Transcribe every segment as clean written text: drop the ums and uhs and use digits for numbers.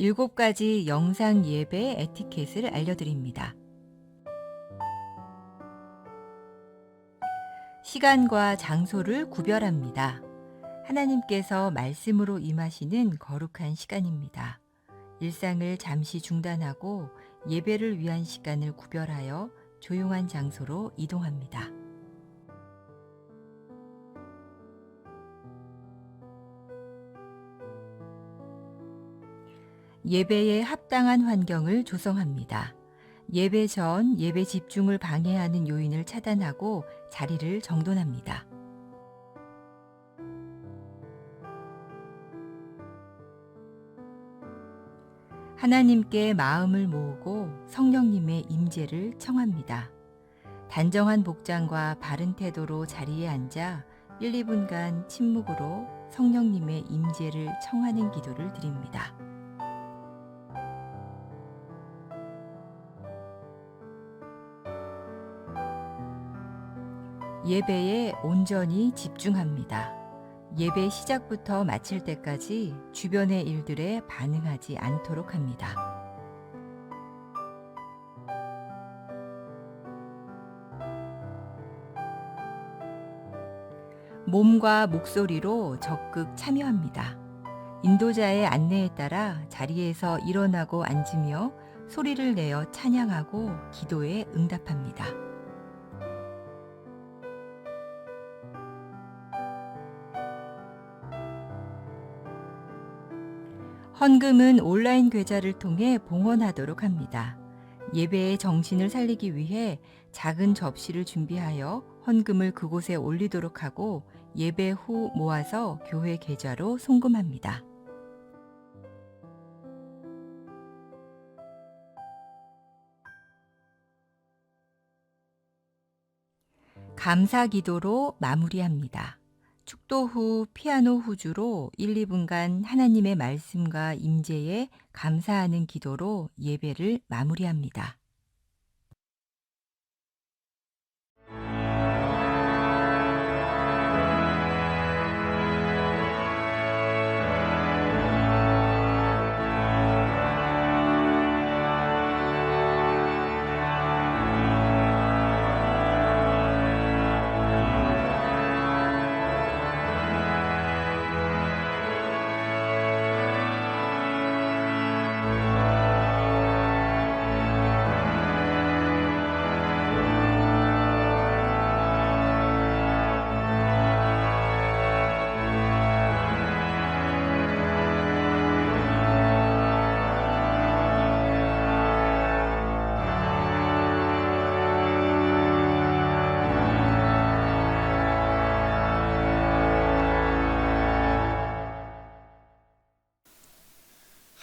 7가지 영상 예배 에티켓을 알려드립니다. 시간과 장소를 구별합니다. 하나님께서 말씀으로 임하시는 거룩한 시간입니다. 일상을 잠시 중단하고 예배를 위한 시간을 구별하여 조용한 장소로 이동합니다. 예배에 합당한 환경을 조성합니다. 예배 전 예배 집중을 방해하는 요인을 차단하고 자리를 정돈합니다. 하나님께 마음을 모으고 성령님의 임재를 청합니다. 단정한 복장과 바른 태도로 자리에 앉아 1, 2분간 침묵으로 성령님의 임재를 청하는 기도를 드립니다. 예배에 온전히 집중합니다. 예배 시작부터 마칠 때까지 주변의 일들에 반응하지 않도록 합니다. 몸과 목소리로 적극 참여합니다. 인도자의 안내에 따라 자리에서 일어나고 앉으며 소리를 내어 찬양하고 기도에 응답합니다. 헌금은 온라인 계좌를 통해 봉헌하도록 합니다. 예배의 정신을 살리기 위해 작은 접시를 준비하여 헌금을 그곳에 올리도록 하고 예배 후 모아서 교회 계좌로 송금합니다. 감사 기도로 마무리합니다. 축도 후 피아노 후주로 1, 2분간 하나님의 말씀과 임재에 감사하는 기도로 예배를 마무리합니다.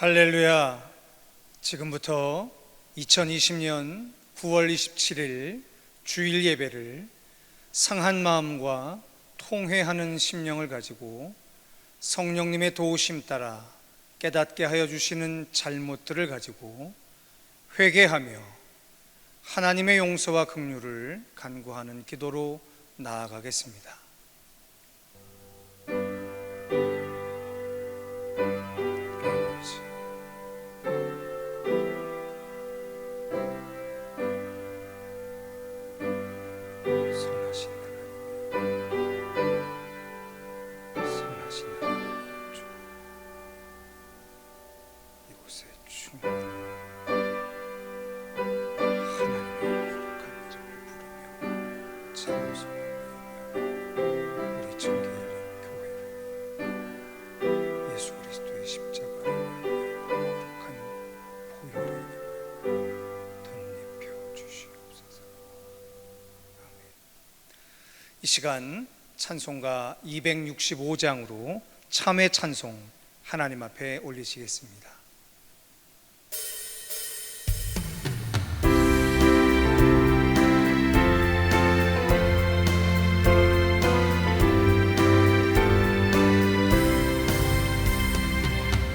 할렐루야. 지금부터 2020년 9월 27일 주일 예배를 상한 마음과 통회하는 심령을 가지고 성령님의 도우심 따라 깨닫게 하여 주시는 잘못들을 가지고 회개하며 하나님의 용서와 긍휼을 간구하는 기도로 나아가겠습니다. 이 시간 찬송가 265장으로 참회 찬송 하나님 앞에 올리시겠습니다.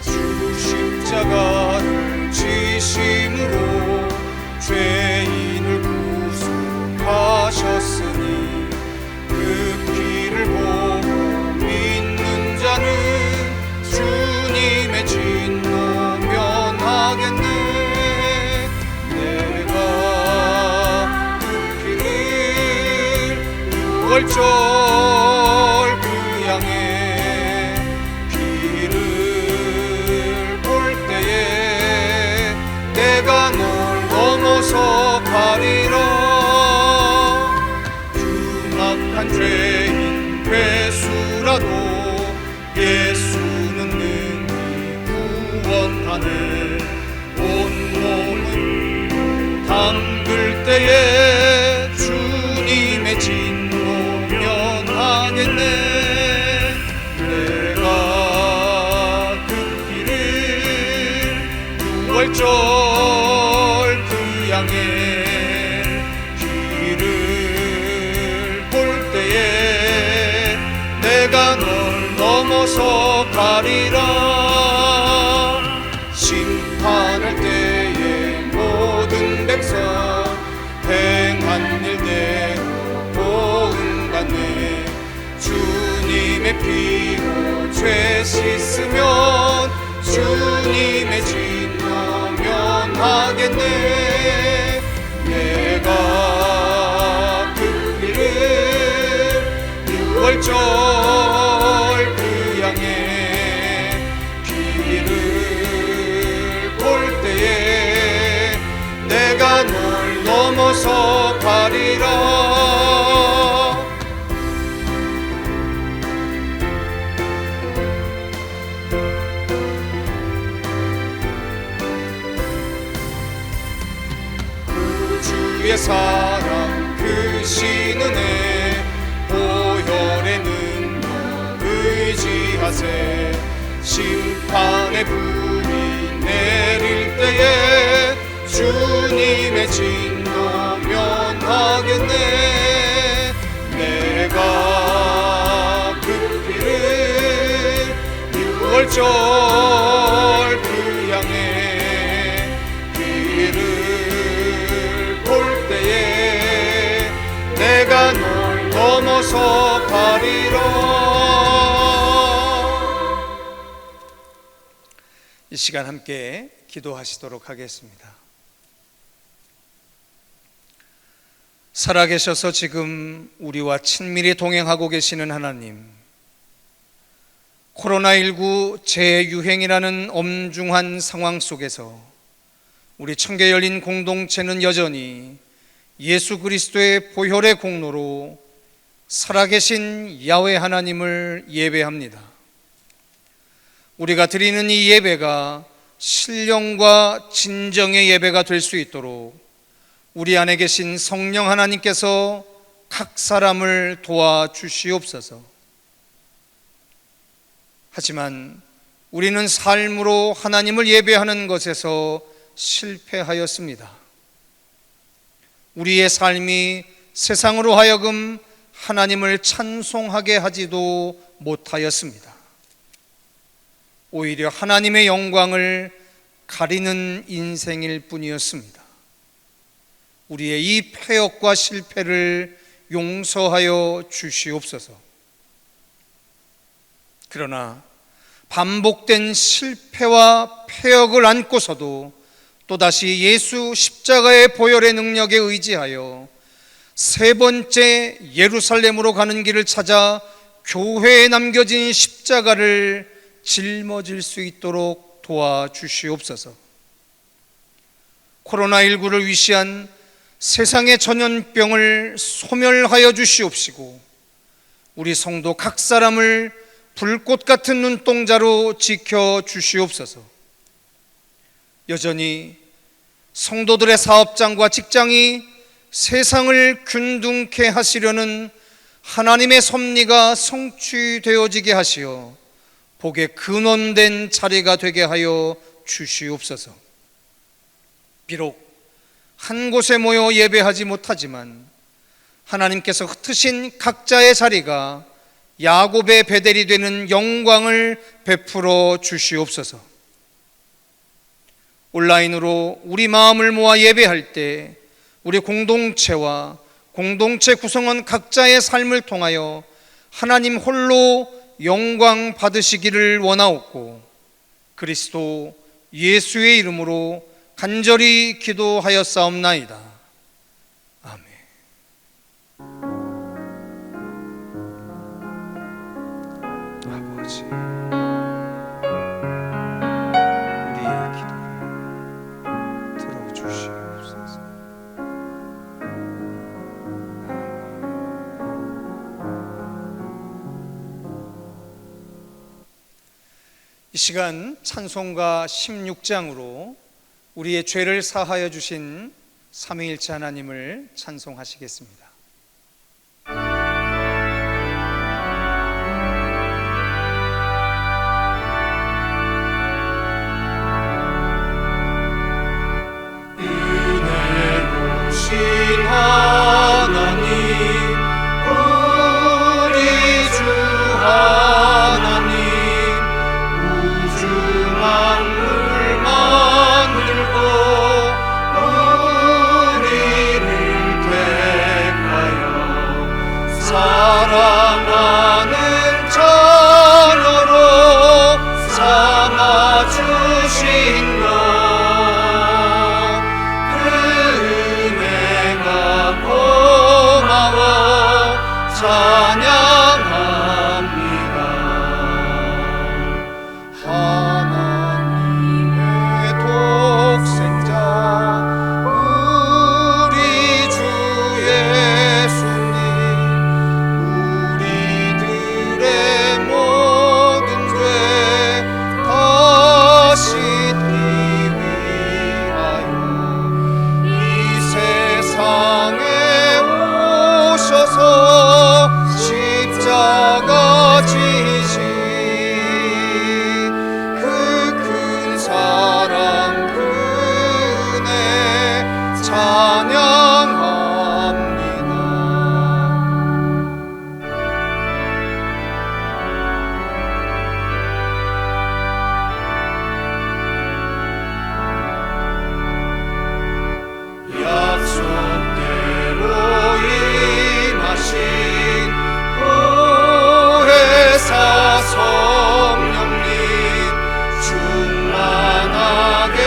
주 십자가를 지심으로 죄인을 구속하셨으니 그 피를 보고 믿는 자는 주님의 진노 6월절 그 양의 피를 볼 때에 내가 널 넘어서 가리라. 흉악한 죄인 괴수라도 예수는 능히 구원하네. 온몸을 담글 때에 주님의 진노 면하겠네. 내가 그 피를 6월절 그 양의 피를 볼 때에 내가 널 넘어서 가리라. 심판할 때에 모든 백성 행한 일대로 보응받네. 주님의 피로 죄 씻으면 주님의 진노 면하겠네. 내가 그 피를 6월절 그 양의 피를 볼 때에 내가 널 넘어서 가리라. 그 주의 사랑 그 신은혜 보혈의 능력 의지하세. 심판의 불이 내릴 때에 주님의 진노 면하겠네. 내가 그 피를 6월절 그 양의 피를 볼 때에 내가 널 넘어서 가리라. 이 시간 함께 기도하시도록 하겠습니다. 살아계셔서 지금 우리와 친밀히 동행하고 계시는 하나님, 코로나19 재유행이라는 엄중한 상황 속에서 우리 청계 열린 공동체는 여전히 예수 그리스도의 보혈의 공로로 살아계신 야훼 하나님을 예배합니다. 우리가 드리는 이 예배가 신령과 진정의 예배가 될 수 있도록 우리 안에 계신 성령 하나님께서 각 사람을 도와주시옵소서. 하지만 우리는 삶으로 하나님을 예배하는 것에서 실패하였습니다. 우리의 삶이 세상으로 하여금 하나님을 찬송하게 하지도 못하였습니다. 오히려 하나님의 영광을 가리는 인생일 뿐이었습니다. 우리의 이 패역과 실패를 용서하여 주시옵소서. 그러나 반복된 실패와 패역을 안고서도 또다시 예수 십자가의 보혈의 능력에 의지하여 세 번째 예루살렘으로 가는 길을 찾아 교회에 남겨진 십자가를 짊어질 수 있도록 도와주시옵소서. 코로나19를 위시한 세상의 전염병을 소멸하여 주시옵시고 우리 성도 각 사람을 불꽃 같은 눈동자로 지켜 주시옵소서. 여전히 성도들의 사업장과 직장이 세상을 균등케 하시려는 하나님의 섭리가 성취되어지게 하시어 복의 근원된 자리가 되게 하여 주시옵소서. 비록 한 곳에 모여 예배하지 못하지만 하나님께서 흩으신 각자의 자리가 야곱의 베델이 되는 영광을 베풀어 주시옵소서. 온라인으로 우리 마음을 모아 예배할 때 우리 공동체와 공동체 구성원 각자의 삶을 통하여 하나님 홀로 영광 받으시기를 원하옵고 그리스도 예수의 이름으로 간절히 기도하였사옵나이다. 아멘. 아버지, 우리의 기도를 들어주시옵소서. 이 시간 찬송가 16장으로 우리의 죄를 사하여 주신 삼위일체 하나님을 찬송하시겠습니다. 은혜로우신 하나님, 우리 주 하나님, 우주 만물 만들고 우리를 택하여 사랑하는 자녀로 삼아주신 것, 그 은혜가 고마워 찬양합니다. 하나님의 독생자 우리 주 예수님, 우리들의 모든 죄 다 씻기 위하여 이 세상에 오셔서 십자가 지신 그 큰 사랑, 그 은혜 찬양합니다. 약속대로 임하신 보혜사 성령님, 충만하게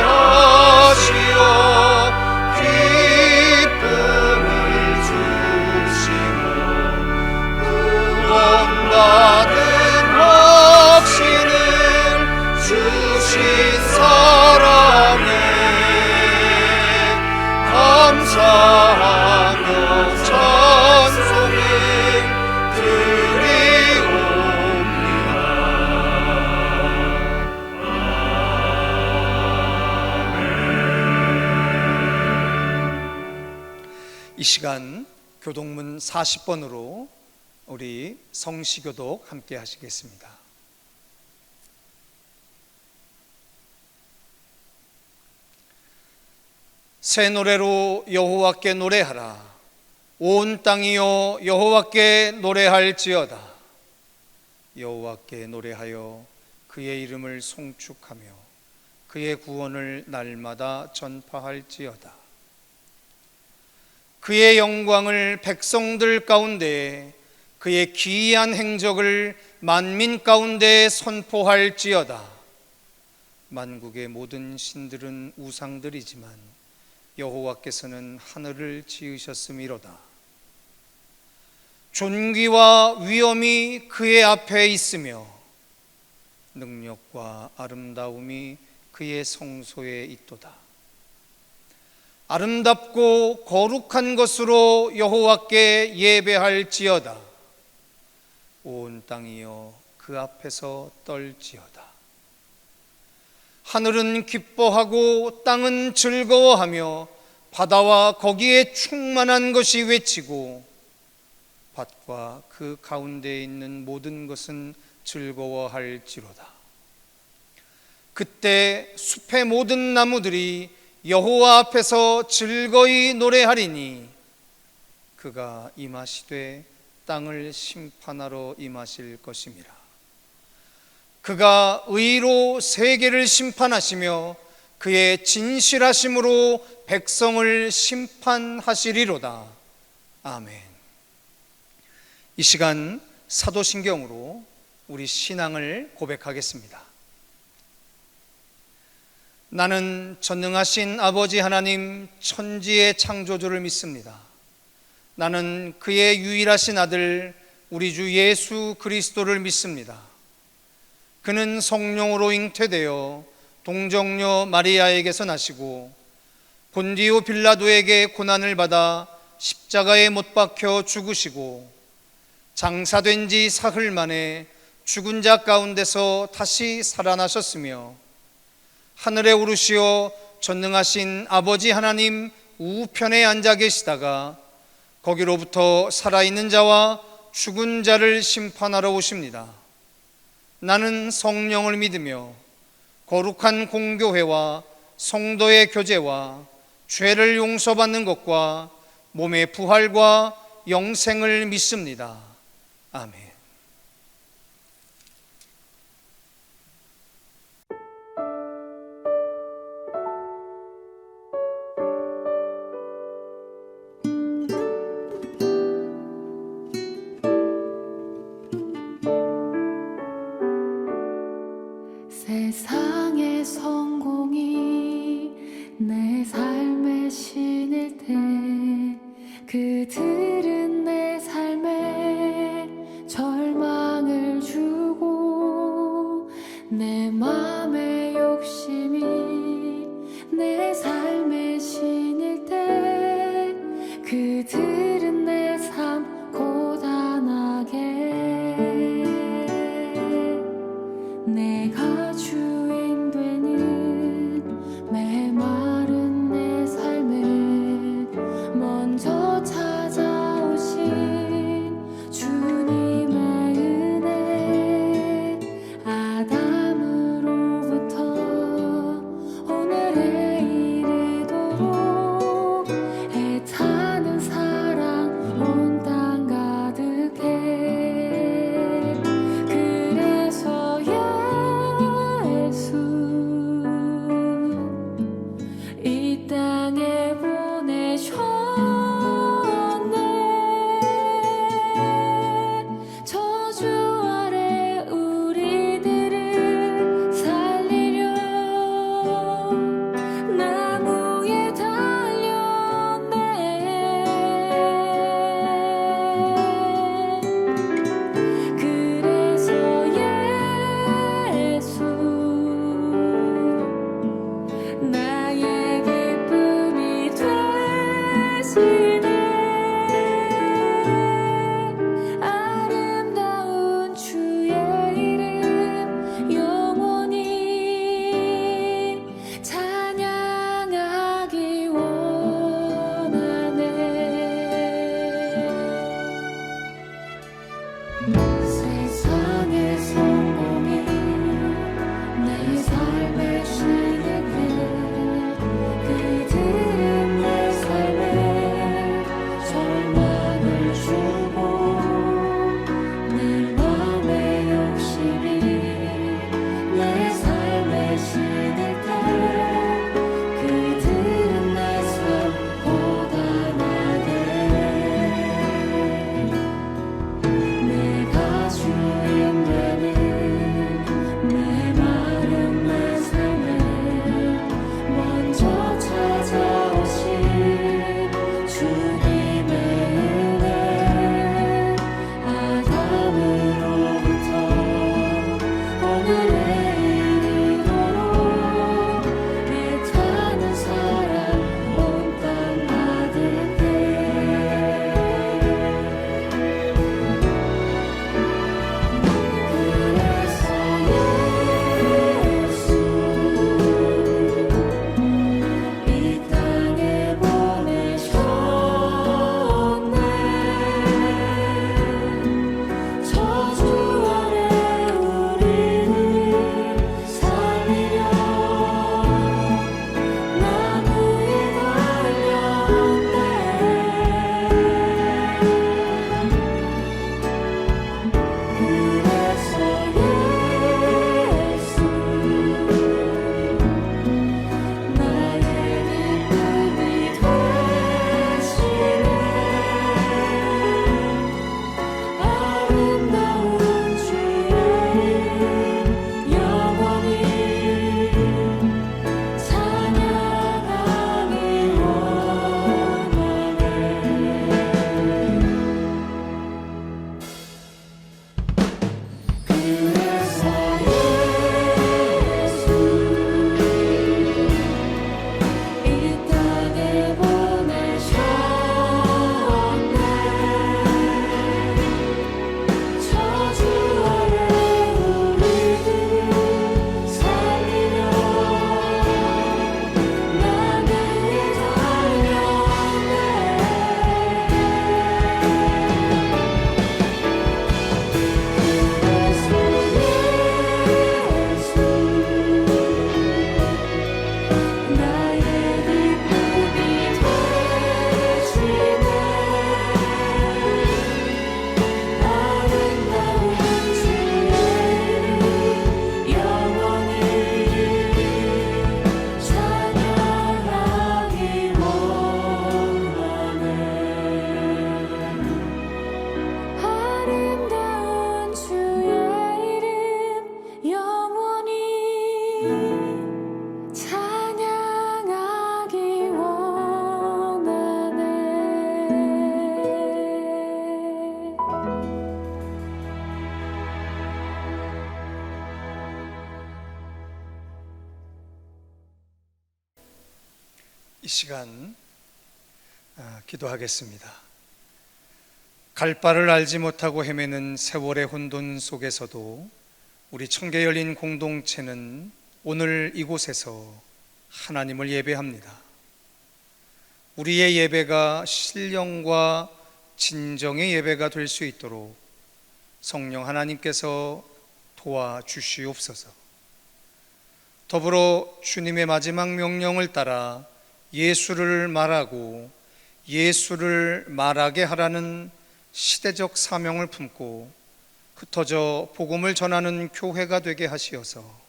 하시어 기쁨을 주시고 구원받은 확신을 주신 사랑에 감사하며 찬송을 드리옵니다. 이 시간 교독문 40번으로 우리 성시교독 함께 하시겠습니다. 새 노래로 여호와께 노래하라. 온 땅이여 여호와께 노래할지어다. 여호와께 노래하여 그의 이름을 송축하며 그의 구원을 날마다 전파할지어다. 그의 영광을 백성들 가운데, 그의 기이한 행적을 만민 가운데 선포할지어다. 만국의 모든 신들은 우상들이지만 여호와께서는 하늘을 지으셨음이로다. 존귀와 위엄이 그의 앞에 있으며 능력과 아름다움이 그의 성소에 있도다. 아름답고 거룩한 것으로 여호와께 예배할지어다. 온 땅이여 그 앞에서 떨지어다. 하늘은 기뻐하고 땅은 즐거워하며 바다와 거기에 충만한 것이 외치고 밭과 그 가운데에 있는 모든 것은 즐거워할지로다. 그때 숲의 모든 나무들이 여호와 앞에서 즐거이 노래하리니 그가 임하시되 땅을 심판하러 임하실 것임이라. 그가 의로 세계를 심판하시며 그의 진실하심으로 백성을 심판하시리로다. 아멘. 이 시간 사도신경으로 우리 신앙을 고백하겠습니다. 나는 전능하신 아버지 하나님 천지의 창조주를 믿습니다. 나는 그의 유일하신 아들 우리 주 예수 그리스도를 믿습니다. 그는 성령으로 잉태되어 동정녀 마리아에게서 나시고 본디오 빌라도에게 고난을 받아 십자가에 못 박혀 죽으시고 장사된 지 사흘 만에 죽은 자 가운데서 다시 살아나셨으며 하늘에 오르시어 전능하신 아버지 하나님 우편에 앉아 계시다가 거기로부터 살아있는 자와 죽은 자를 심판하러 오십니다. 나는 성령을 믿으며 거룩한 공교회와 성도의 교제와 죄를 용서받는 것과 몸의 부활과 영생을 믿습니다. 아멘. 세상의 성공이 내 삶의 신일 때 그들은 내 삶에 절망을 주고 내 맘의 욕심이 내 삶의 신일 때 그들은 내 삶 고단하게 내가 주인 되는 메마른 내 삶에 먼저 찾아오신 주님의 은혜 아담으로부터 오늘에 이르도록 애타는 사랑 온 땅 가득해 그래서 예수 이 땅에 보내셨네 저주 아래 우리들을 살리려 나무에 달렸네 그래서 예수 나의 기쁨이 되시네 아름다운 주의 이름 영원히 찬양하기 원하네 세상의 성공이 내 삶의 신일 때 그들은 내 삶에 절망을 주고 내 맘의 욕심이 내 삶의 신일 때 그들은 내 삶 고단하게 내가 이 시간 기도하겠습니다. 갈 바를 알지 못하고 헤매는 세월의 혼돈 속에서도 우리 청계 열린 공동체는 오늘 이곳에서 하나님을 예배합니다. 우리의 예배가 신령과 진정의 예배가 될 수 있도록 성령 하나님께서 도와주시옵소서. 더불어 주님의 마지막 명령을 따라 예수를 말하고 예수를 말하게 하라는 시대적 사명을 품고 흩어져 복음을 전하는 교회가 되게 하시어서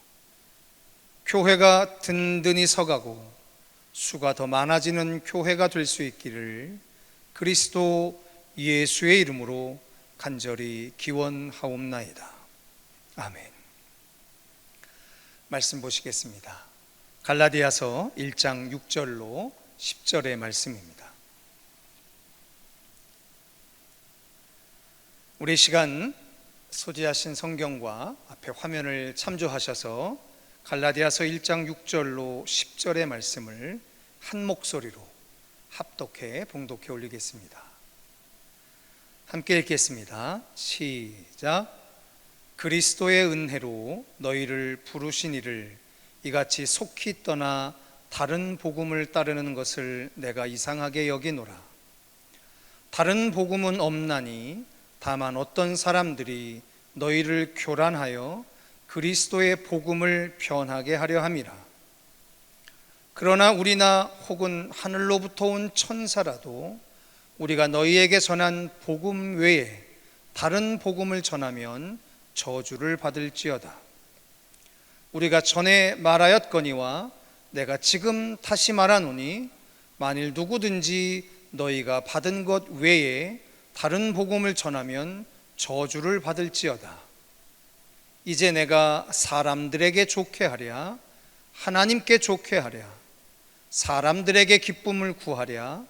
교회가 든든히 서가고 수가 더 많아지는 교회가 될 수 있기를 그리스도 예수의 이름으로 간절히 기원하옵나이다. 아멘. 말씀 보시겠습니다. 갈라디아서 1장 6절로 10절의 말씀입니다. 우리 시간 소지하신 성경과 앞에 화면을 참조하셔서 갈라디아서 1장 6절로 10절의 말씀을 한 목소리로 합독해 봉독해 올리겠습니다. 함께 읽겠습니다. 시작. 그리스도의 은혜로 너희를 부르신 이를 이같이 속히 떠나 다른 복음을 따르는 것을 내가 이상하게 여기노라. 다른 복음은 없나니 다만 어떤 사람들이 너희를 교란하여 그리스도의 복음을 변하게 하려 함이라. 그러나 우리나 혹은 하늘로부터 온 천사라도 우리가 너희에게 전한 복음 외에 다른 복음을 전하면 저주를 받을지어다. 우리가 전에 말하였거니와 내가 지금 다시 말하노니 만일 누구든지 너희가 받은 것 외에 다른 복음을 전하면 저주를 받을지어다. 이제 내가 사람들에게 좋게 하랴 하나님께 좋게 하랴 사람들에게 기쁨을 구하랴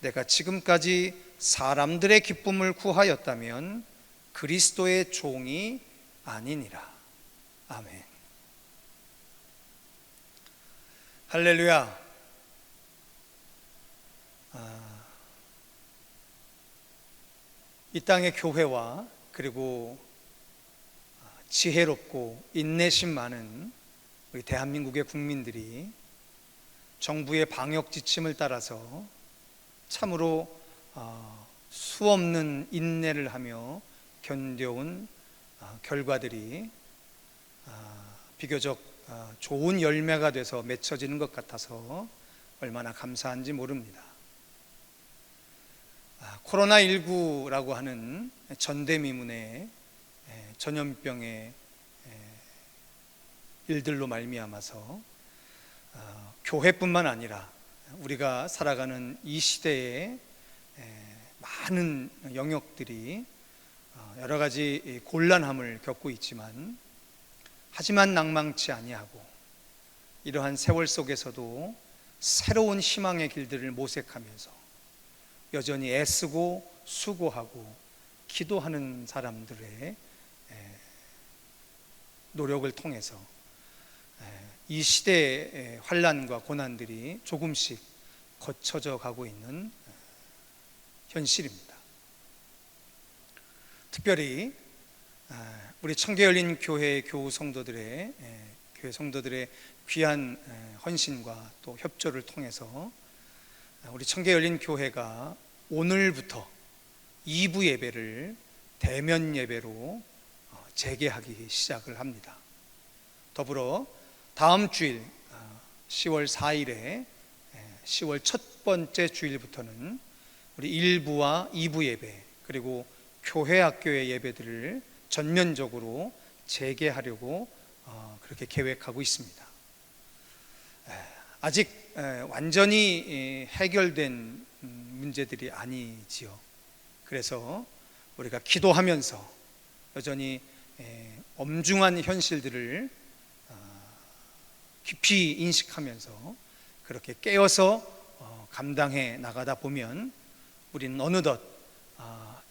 내가 지금까지 사람들의 기쁨을 구하였다면 그리스도의 종이 아니니라. 아멘. 할렐루야. 이 땅의 교회와 그리고 지혜롭고 인내심 많은 우리 대한민국의 국민들이 정부의 방역 지침을 따라서 참으로 수없는 인내를 하며 견뎌온 결과들이 비교적 좋은 열매가 돼서 맺혀지는 것 같아서 얼마나 감사한지 모릅니다. 코로나19라고 하는 전대미문의 전염병의 일들로 말미암아서 교회뿐만 아니라 우리가 살아가는 이 시대에 많은 영역들이 여러 가지 곤란함을 겪고 있지만 하지만 낭망치 아니하고 이러한 세월 속에서도 새로운 희망의 길들을 모색하면서 여전히 애쓰고 수고하고 기도하는 사람들의 노력을 통해서 이 시대의 환난과 고난들이 조금씩 거쳐져 가고 있는 현실입니다. 특별히 우리 청계열린 교회 교우 성도들의 교회 성도들의 귀한 헌신과 또 협조를 통해서 우리 청계열린 교회가 오늘부터 2부 예배를 대면 예배로 재개하기 시작을 합니다. 더불어 다음 주일 10월 4일에 10월 첫 번째 주일부터는 우리 1부와 2부 예배 그리고 교회 학교의 예배들을 전면적으로 재개하려고 그렇게 계획하고 있습니다. 아직 완전히 해결된 문제들이 아니지요. 그래서 우리가 기도하면서 여전히 엄중한 현실들을 깊이 인식하면서 그렇게 깨어서 감당해 나가다 보면 우리는 어느덧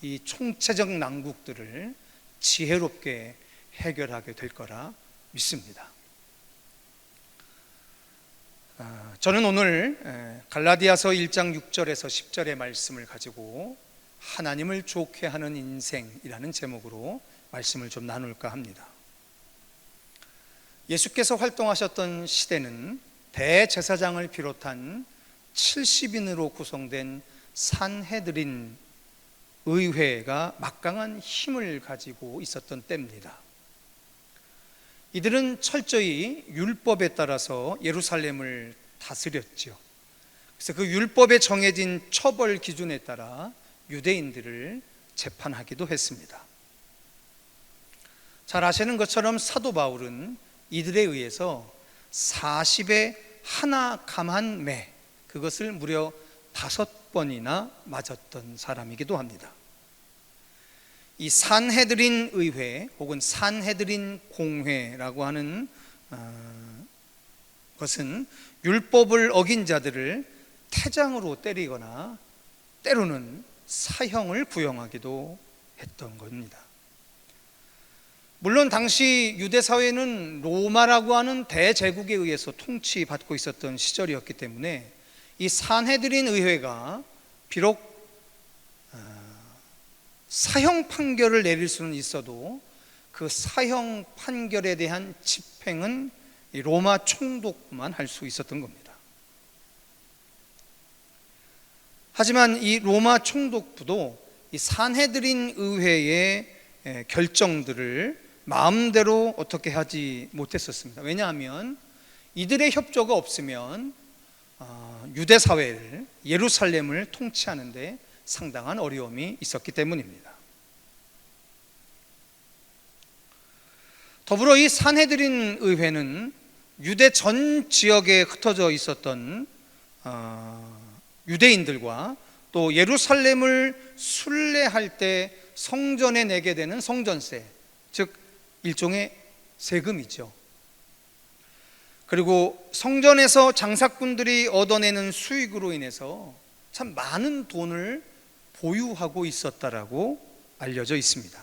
이 총체적 난국들을 지혜롭게 해결하게 될 거라 믿습니다. 저는 오늘 갈라디아서 1장 6절에서 10절의 말씀을 가지고 하나님을 좋게 하는 인생이라는 제목으로 말씀을 좀 나눌까 합니다. 예수께서 활동하셨던 시대는 대제사장을 비롯한 70인으로 구성된 산헤드린 의회가 막강한 힘을 가지고 있었던 때입니다. 이들은 철저히 율법에 따라서 예루살렘을 다스렸죠. 그래서 그 율법에 정해진 처벌 기준에 따라 유대인들을 재판하기도 했습니다. 잘 아시는 것처럼 사도 바울은 이들에 의해서 40의 하나 감한 매, 그것을 무려 5번이나 맞았던 사람이기도 합니다. 이 산헤드린 의회 혹은 산헤드린 공회라고 하는 것은 율법을 어긴 자들을 태장으로 때리거나 때로는 사형을 구형하기도 했던 겁니다. 물론 당시 유대 사회는 로마라고 하는 대제국에 의해서 통치받고 있었던 시절이었기 때문에 이 산헤드린 의회가 비록 사형 판결을 내릴 수는 있어도 그 사형 판결에 대한 집행은 로마 총독만 할 수 있었던 겁니다. 하지만 이 로마 총독부도 이 산헤드린 의회의 결정들을 마음대로 어떻게 하지 못했었습니다. 왜냐하면 이들의 협조가 없으면 유대 사회를, 예루살렘을 통치하는데 상당한 어려움이 있었기 때문입니다. 더불어 이 산헤드린 의회는 유대 전 지역에 흩어져 있었던 유대인들과 또 예루살렘을 순례할 때 성전에 내게 되는 성전세, 즉 일종의 세금이죠. 그리고 성전에서 장사꾼들이 얻어내는 수익으로 인해서 참 많은 돈을 보유하고 있었다라고 알려져 있습니다.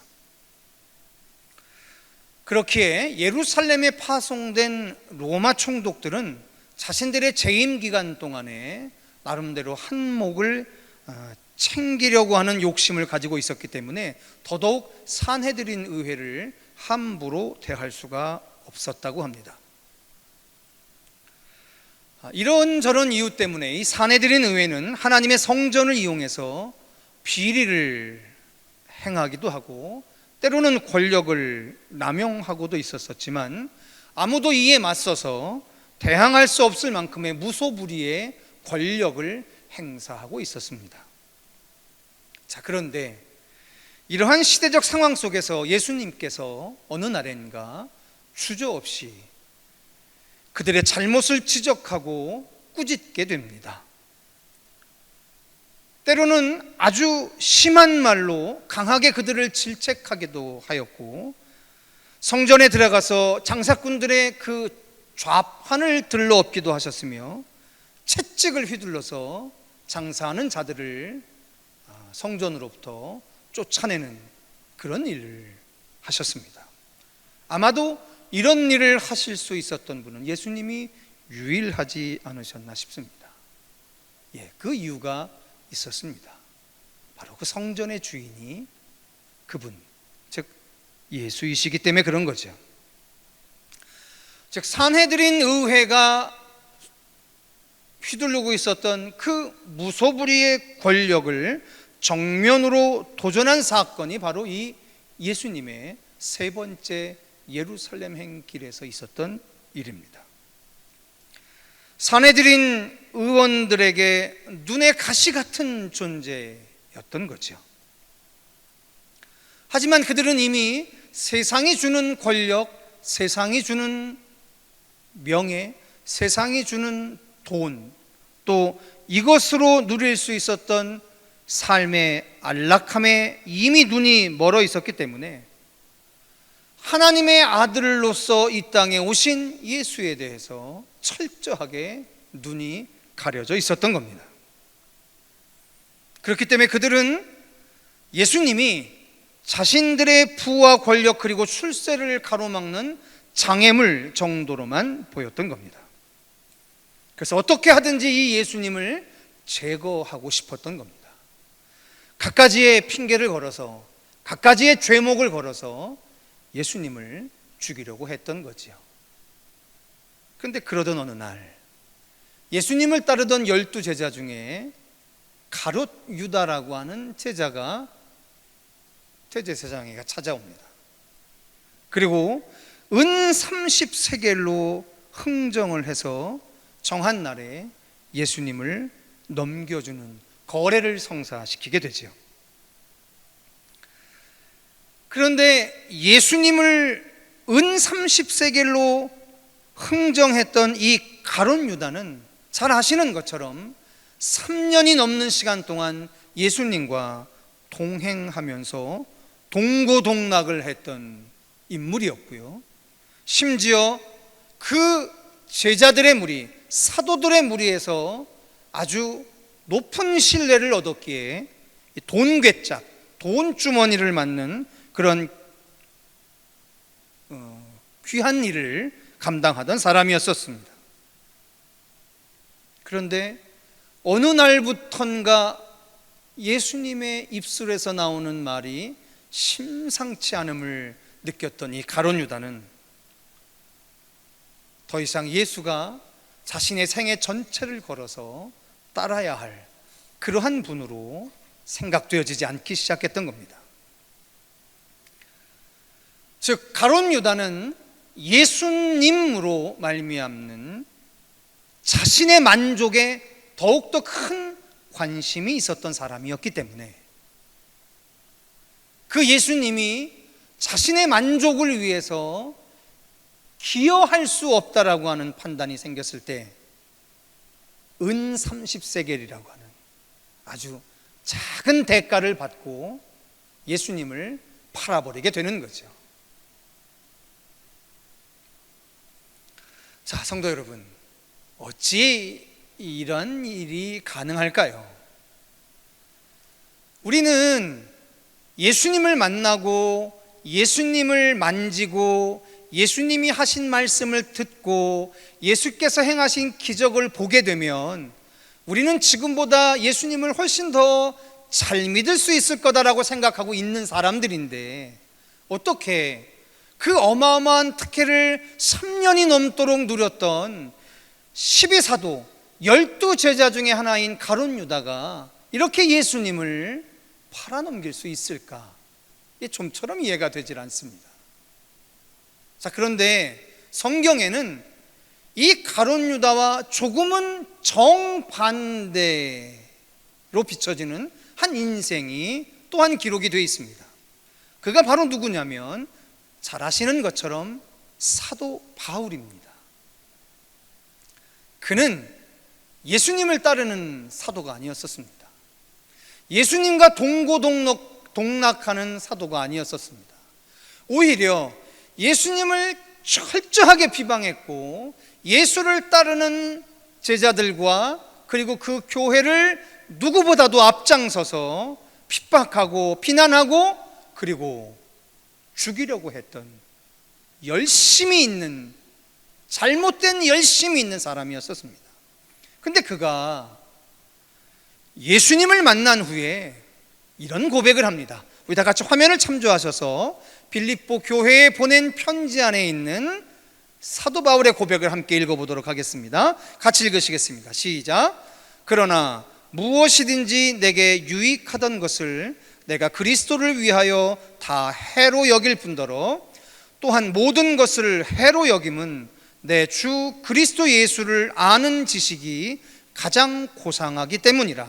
그렇기에 예루살렘에 파송된 로마 총독들은 자신들의 재임 기간 동안에 나름대로 한몫을 챙기려고 하는 욕심을 가지고 있었기 때문에 더더욱 산헤드린 의회를 함부로 대할 수가 없었다고 합니다. 이런저런 이유 때문에 이 산헤드린 의회는 하나님의 성전을 이용해서 비리를 행하기도 하고 때로는 권력을 남용하고도 있었지만 아무도 이에 맞서서 대항할 수 없을 만큼의 무소불위의 권력을 행사하고 있었습니다. 자, 그런데 이러한 시대적 상황 속에서 예수님께서 어느 날엔가 주저없이 그들의 잘못을 지적하고 꾸짖게 됩니다. 때로는 아주 심한 말로 강하게 그들을 질책하기도 하였고, 성전에 들어가서 장사꾼들의 그 좌판을 들러엎기도 하셨으며 채찍을 휘둘러서 장사하는 자들을 성전으로부터 쫓아내는 그런 일을 하셨습니다. 아마도 이런 일을 하실 수 있었던 분은 예수님이 유일하지 않으셨나 싶습니다. 그 이유가 있었습니다. 바로 그 성전의 주인이 그분, 즉 예수이시기 때문에 그런 거죠. 즉 산헤드린 의회가 휘두르고 있었던 그 무소불위의 권력을 정면으로 도전한 사건이 바로 이 예수님의 세 번째 예루살렘 행길에서 있었던 일입니다. 산헤드린 의원들에게 눈의 가시 같은 존재였던 거죠. 하지만 그들은 이미 세상이 주는 권력, 세상이 주는 명예, 세상이 주는 돈, 또 이것으로 누릴 수 있었던 삶의 안락함에 이미 눈이 멀어 있었기 때문에 하나님의 아들로서 이 땅에 오신 예수에 대해서 철저하게 눈이 가려져 있었던 겁니다. 그렇기 때문에 그들은 예수님이 자신들의 부와 권력 그리고 출세를 가로막는 장애물 정도로만 보였던 겁니다. 그래서 어떻게 하든지 이 예수님을 제거하고 싶었던 겁니다. 갖가지의 핑계를 걸어서, 갖가지의 죄목을 걸어서 예수님을 죽이려고 했던 거지요. 그런데 그러던 어느 날 예수님을 따르던 12제자 중에 가롯 유다라고 하는 제자가 대제사장에게 찾아옵니다. 그리고 은 30세겔로 흥정을 해서 정한 날에 예수님을 넘겨주는 거래를 성사시키게 되죠. 그런데 예수님을 은 30세겔로 흥정했던 이 가롯 유다는 잘 아시는 것처럼 3년이 넘는 시간 동안 예수님과 동행하면서 동고동락을 했던 인물이었고요. 심지어 그 제자들의 무리, 사도들의 무리에서 아주 높은 신뢰를 얻었기에 돈괴짝, 돈주머니를 맞는 그런 귀한 일을 감당하던 사람이었었습니다. 그런데 어느 날부턴가 예수님의 입술에서 나오는 말이 심상치 않음을 느꼈던 이 가롯 유다는 더 이상 예수가 자신의 생애 전체를 걸어서 따라야 할 그러한 분으로 생각되어지지 않기 시작했던 겁니다. 즉 가롯 유다는 예수님으로 말미암는 자신의 만족에 더욱더 큰 관심이 있었던 사람이었기 때문에 그 예수님이 자신의 만족을 위해서 기여할 수 없다라고 하는 판단이 생겼을 때 은 30세겔이라고 하는 아주 작은 대가를 받고 예수님을 팔아버리게 되는 거죠. 자, 성도 여러분, 어찌 이런 일이 가능할까요? 우리는 예수님을 만나고 예수님을 만지고 예수님이 하신 말씀을 듣고 예수께서 행하신 기적을 보게 되면 우리는 지금보다 예수님을 훨씬 더 잘 믿을 수 있을 거다라고 생각하고 있는 사람들인데 어떻게 그 어마어마한 특혜를 3년이 넘도록 누렸던 12사도 12제자 중에 하나인 가롯 유다가 이렇게 예수님을 팔아넘길 수 있을까? 이게 좀처럼 이해가 되질 않습니다. 자, 그런데 성경에는 이 가롯 유다와 조금은 정반대로 비춰지는 한 인생이 또한 기록이 되어 있습니다. 그가 바로 누구냐면 잘 아시는 것처럼 사도 바울입니다. 그는 예수님을 따르는 사도가 아니었었습니다. 예수님과 동고동락하는 사도가 아니었었습니다. 오히려 예수님을 철저하게 비방했고 예수를 따르는 제자들과 그리고 그 교회를 누구보다도 앞장서서 핍박하고 비난하고 그리고 죽이려고 했던 열심히 있는, 잘못된 열심이 있는 사람이었었습니다. 근데 그가 예수님을 만난 후에 이런 고백을 합니다. 우리 다 같이 화면을 참조하셔서 빌립보 교회에 보낸 편지 안에 있는 사도 바울의 고백을 함께 읽어보도록 하겠습니다. 같이 읽으시겠습니다. 시작. 그러나 무엇이든지 내게 유익하던 것을 내가 그리스도를 위하여 다 해로 여길 뿐더러 또한 모든 것을 해로 여김은 내 주 그리스도 예수를 아는 지식이 가장 고상하기 때문이라.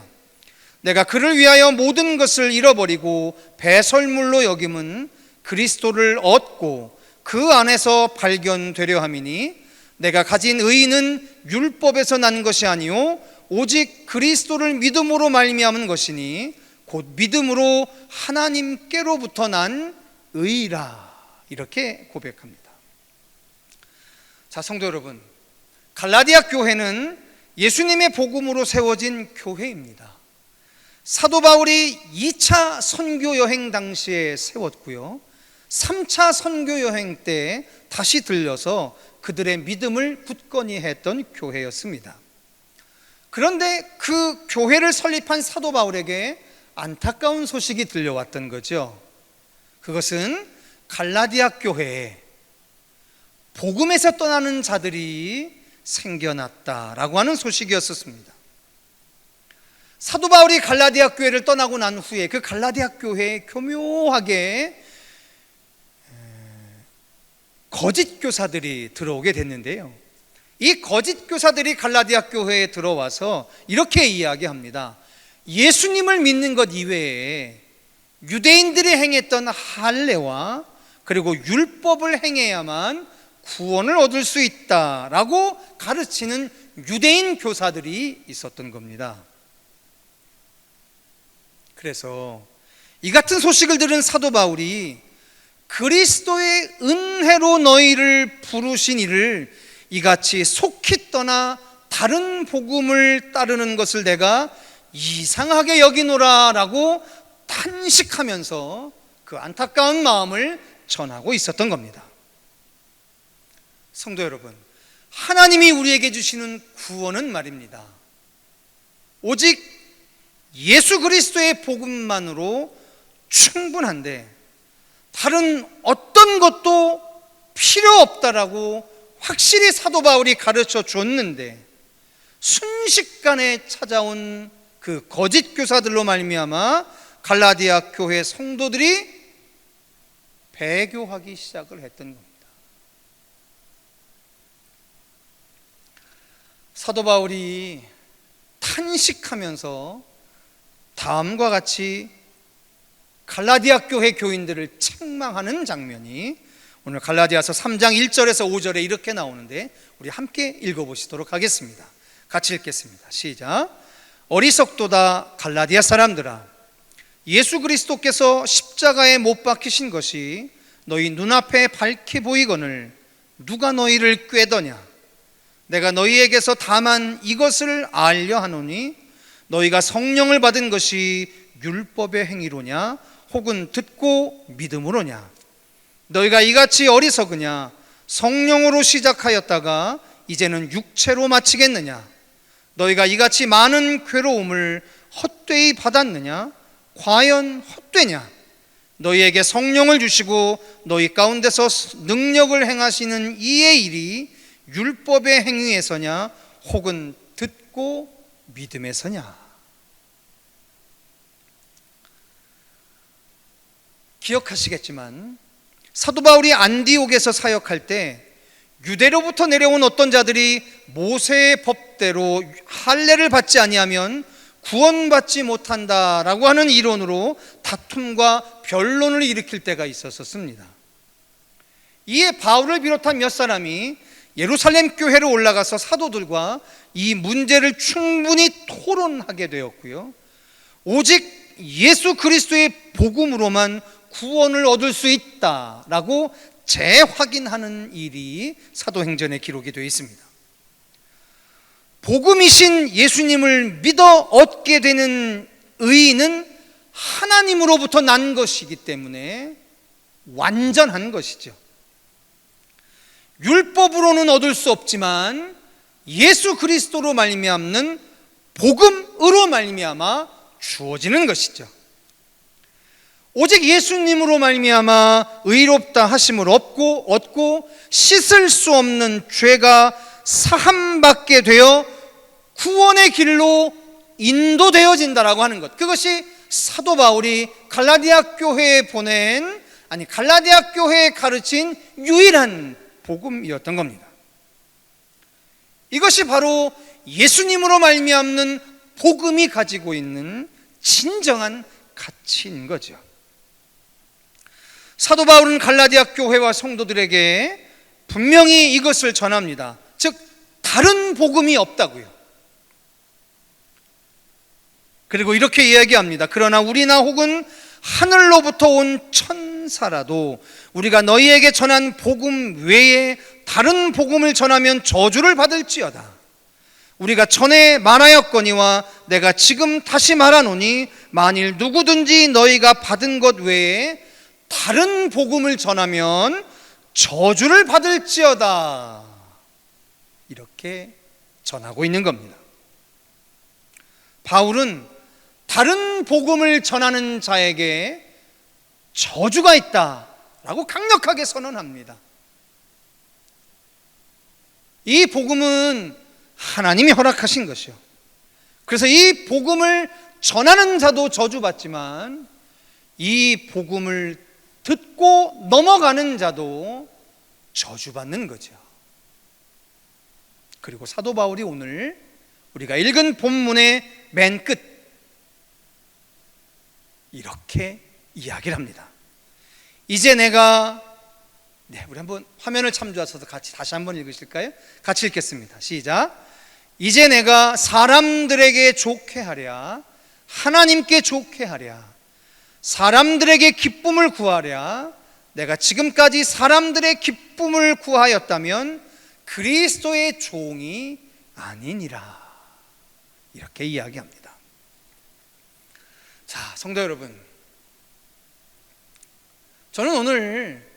내가 그를 위하여 모든 것을 잃어버리고 배설물로 여김은 그리스도를 얻고 그 안에서 발견되려 함이니 내가 가진 의는 율법에서 난 것이 아니요 오직 그리스도를 믿음으로 말미암은 것이니 곧 믿음으로 하나님께로부터 난 의라. 이렇게 고백합니다. 자, 성도 여러분, 갈라디아 교회는 예수님의 복음으로 세워진 교회입니다. 사도 바울이 2차 선교 여행 당시에 세웠고요, 3차 선교 여행 때 다시 들려서 그들의 믿음을 굳건히 했던 교회였습니다. 그런데 그 교회를 설립한 사도 바울에게 안타까운 소식이 들려왔던 거죠. 그것은 갈라디아 교회에 복음에서 떠나는 자들이 생겨났다라고 하는 소식이었습니다. 사도 바울이 갈라디아 교회를 떠나고 난 후에 그 갈라디아 교회에 교묘하게 거짓 교사들이 들어오게 됐는데요. 이 거짓 교사들이 갈라디아 교회에 들어와서 이렇게 이야기합니다. 예수님을 믿는 것 이외에 유대인들이 행했던 할례와 그리고 율법을 행해야만 구원을 얻을 수 있다라고 가르치는 유대인 교사들이 있었던 겁니다. 그래서 이 같은 소식을 들은 사도 바울이 그리스도의 은혜로 너희를 부르신 이를 이같이 속히 떠나 다른 복음을 따르는 것을 내가 이상하게 여기노라 라고 탄식하면서 그 안타까운 마음을 전하고 있었던 겁니다. 성도 여러분, 하나님이 우리에게 주시는 구원은 말입니다, 오직 예수 그리스도의 복음만으로 충분한데 다른 어떤 것도 필요 없다라고 확실히 사도 바울이 가르쳐 줬는데 순식간에 찾아온 그 거짓 교사들로 말미암아 갈라디아 교회 성도들이 배교하기 시작을 했던 겁니다. 사도 바울이 탄식하면서 다음과 같이 갈라디아 교회 교인들을 책망하는 장면이 오늘 갈라디아서 3장 1절에서 5절에 이렇게 나오는데 우리 함께 읽어보시도록 하겠습니다. 같이 읽겠습니다. 시작. 어리석도다 갈라디아 사람들아, 예수 그리스도께서 십자가에 못 박히신 것이 너희 눈앞에 밝히 보이거늘 누가 너희를 꾀더냐? 내가 너희에게서 다만 이것을 알려 하노니 너희가 성령을 받은 것이 율법의 행위로냐 혹은 듣고 믿음으로냐? 너희가 이같이 어리석으냐? 성령으로 시작하였다가 이제는 육체로 마치겠느냐? 너희가 이같이 많은 괴로움을 헛되이 받았느냐? 과연 헛되냐? 너희에게 성령을 주시고 너희 가운데서 능력을 행하시는 이의 일이 율법의 행위에서냐 혹은 듣고 믿음에서냐? 기억하시겠지만 사도 바울이 안디옥에서 사역할 때 유대로부터 내려온 어떤 자들이 모세의 법대로 할례를 받지 아니하면 구원받지 못한다라고 하는 이론으로 다툼과 변론을 일으킬 때가 있었습니다. 이에 바울을 비롯한 몇 사람이 예루살렘 교회로 올라가서 사도들과 이 문제를 충분히 토론하게 되었고요, 오직 예수 그리스도의 복음으로만 구원을 얻을 수 있다라고 재확인하는 일이 사도행전에 기록이 되어 있습니다. 복음이신 예수님을 믿어 얻게 되는 의의는 하나님으로부터 난 것이기 때문에 완전한 것이죠. 율법으로는 얻을 수 없지만 예수 그리스도로 말미암는 복음으로 말미암아 주어지는 것이죠. 오직 예수님으로 말미암아 의롭다 하심을 얻고 씻을 수 없는 죄가 사함받게 되어 구원의 길로 인도되어진다라고 하는 것, 그것이 사도 바울이 갈라디아 교회에 갈라디아 교회에 가르친 유일한 복음이었던 겁니다. 이것이 바로 예수님으로 말미암는 복음이 가지고 있는 진정한 가치인 거죠. 사도 바울은 갈라디아 교회와 성도들에게 분명히 이것을 전합니다. 즉 다른 복음이 없다고요. 그리고 이렇게 이야기합니다. 그러나 우리나 혹은 하늘로부터 온 천사라도 우리가 너희에게 전한 복음 외에 다른 복음을 전하면 저주를 받을지어다. 우리가 전에 말하였거니와 내가 지금 다시 말하노니 만일 누구든지 너희가 받은 것 외에 다른 복음을 전하면 저주를 받을지어다. 이렇게 전하고 있는 겁니다. 바울은 다른 복음을 전하는 자에게 저주가 있다라고 강력하게 선언합니다. 이 복음은 하나님이 허락하신 것이요. 그래서 이 복음을 전하는 자도 저주받지만 이 복음을 듣고 넘어가는 자도 저주받는 거죠. 그리고 사도 바울이 오늘 우리가 읽은 본문의 맨 끝 이렇게 이야기를 합니다. 이제 내가 우리 한번 화면을 참조하셔서 같이 다시 한번 읽으실까요? 같이 읽겠습니다. 시작. 이제 내가 사람들에게 좋게 하랴, 하나님께 좋게 하랴, 사람들에게 기쁨을 구하랴. 내가 지금까지 사람들의 기쁨을 구하였다면 그리스도의 종이 아니니라. 이렇게 이야기합니다. 자, 성도 여러분, 저는 오늘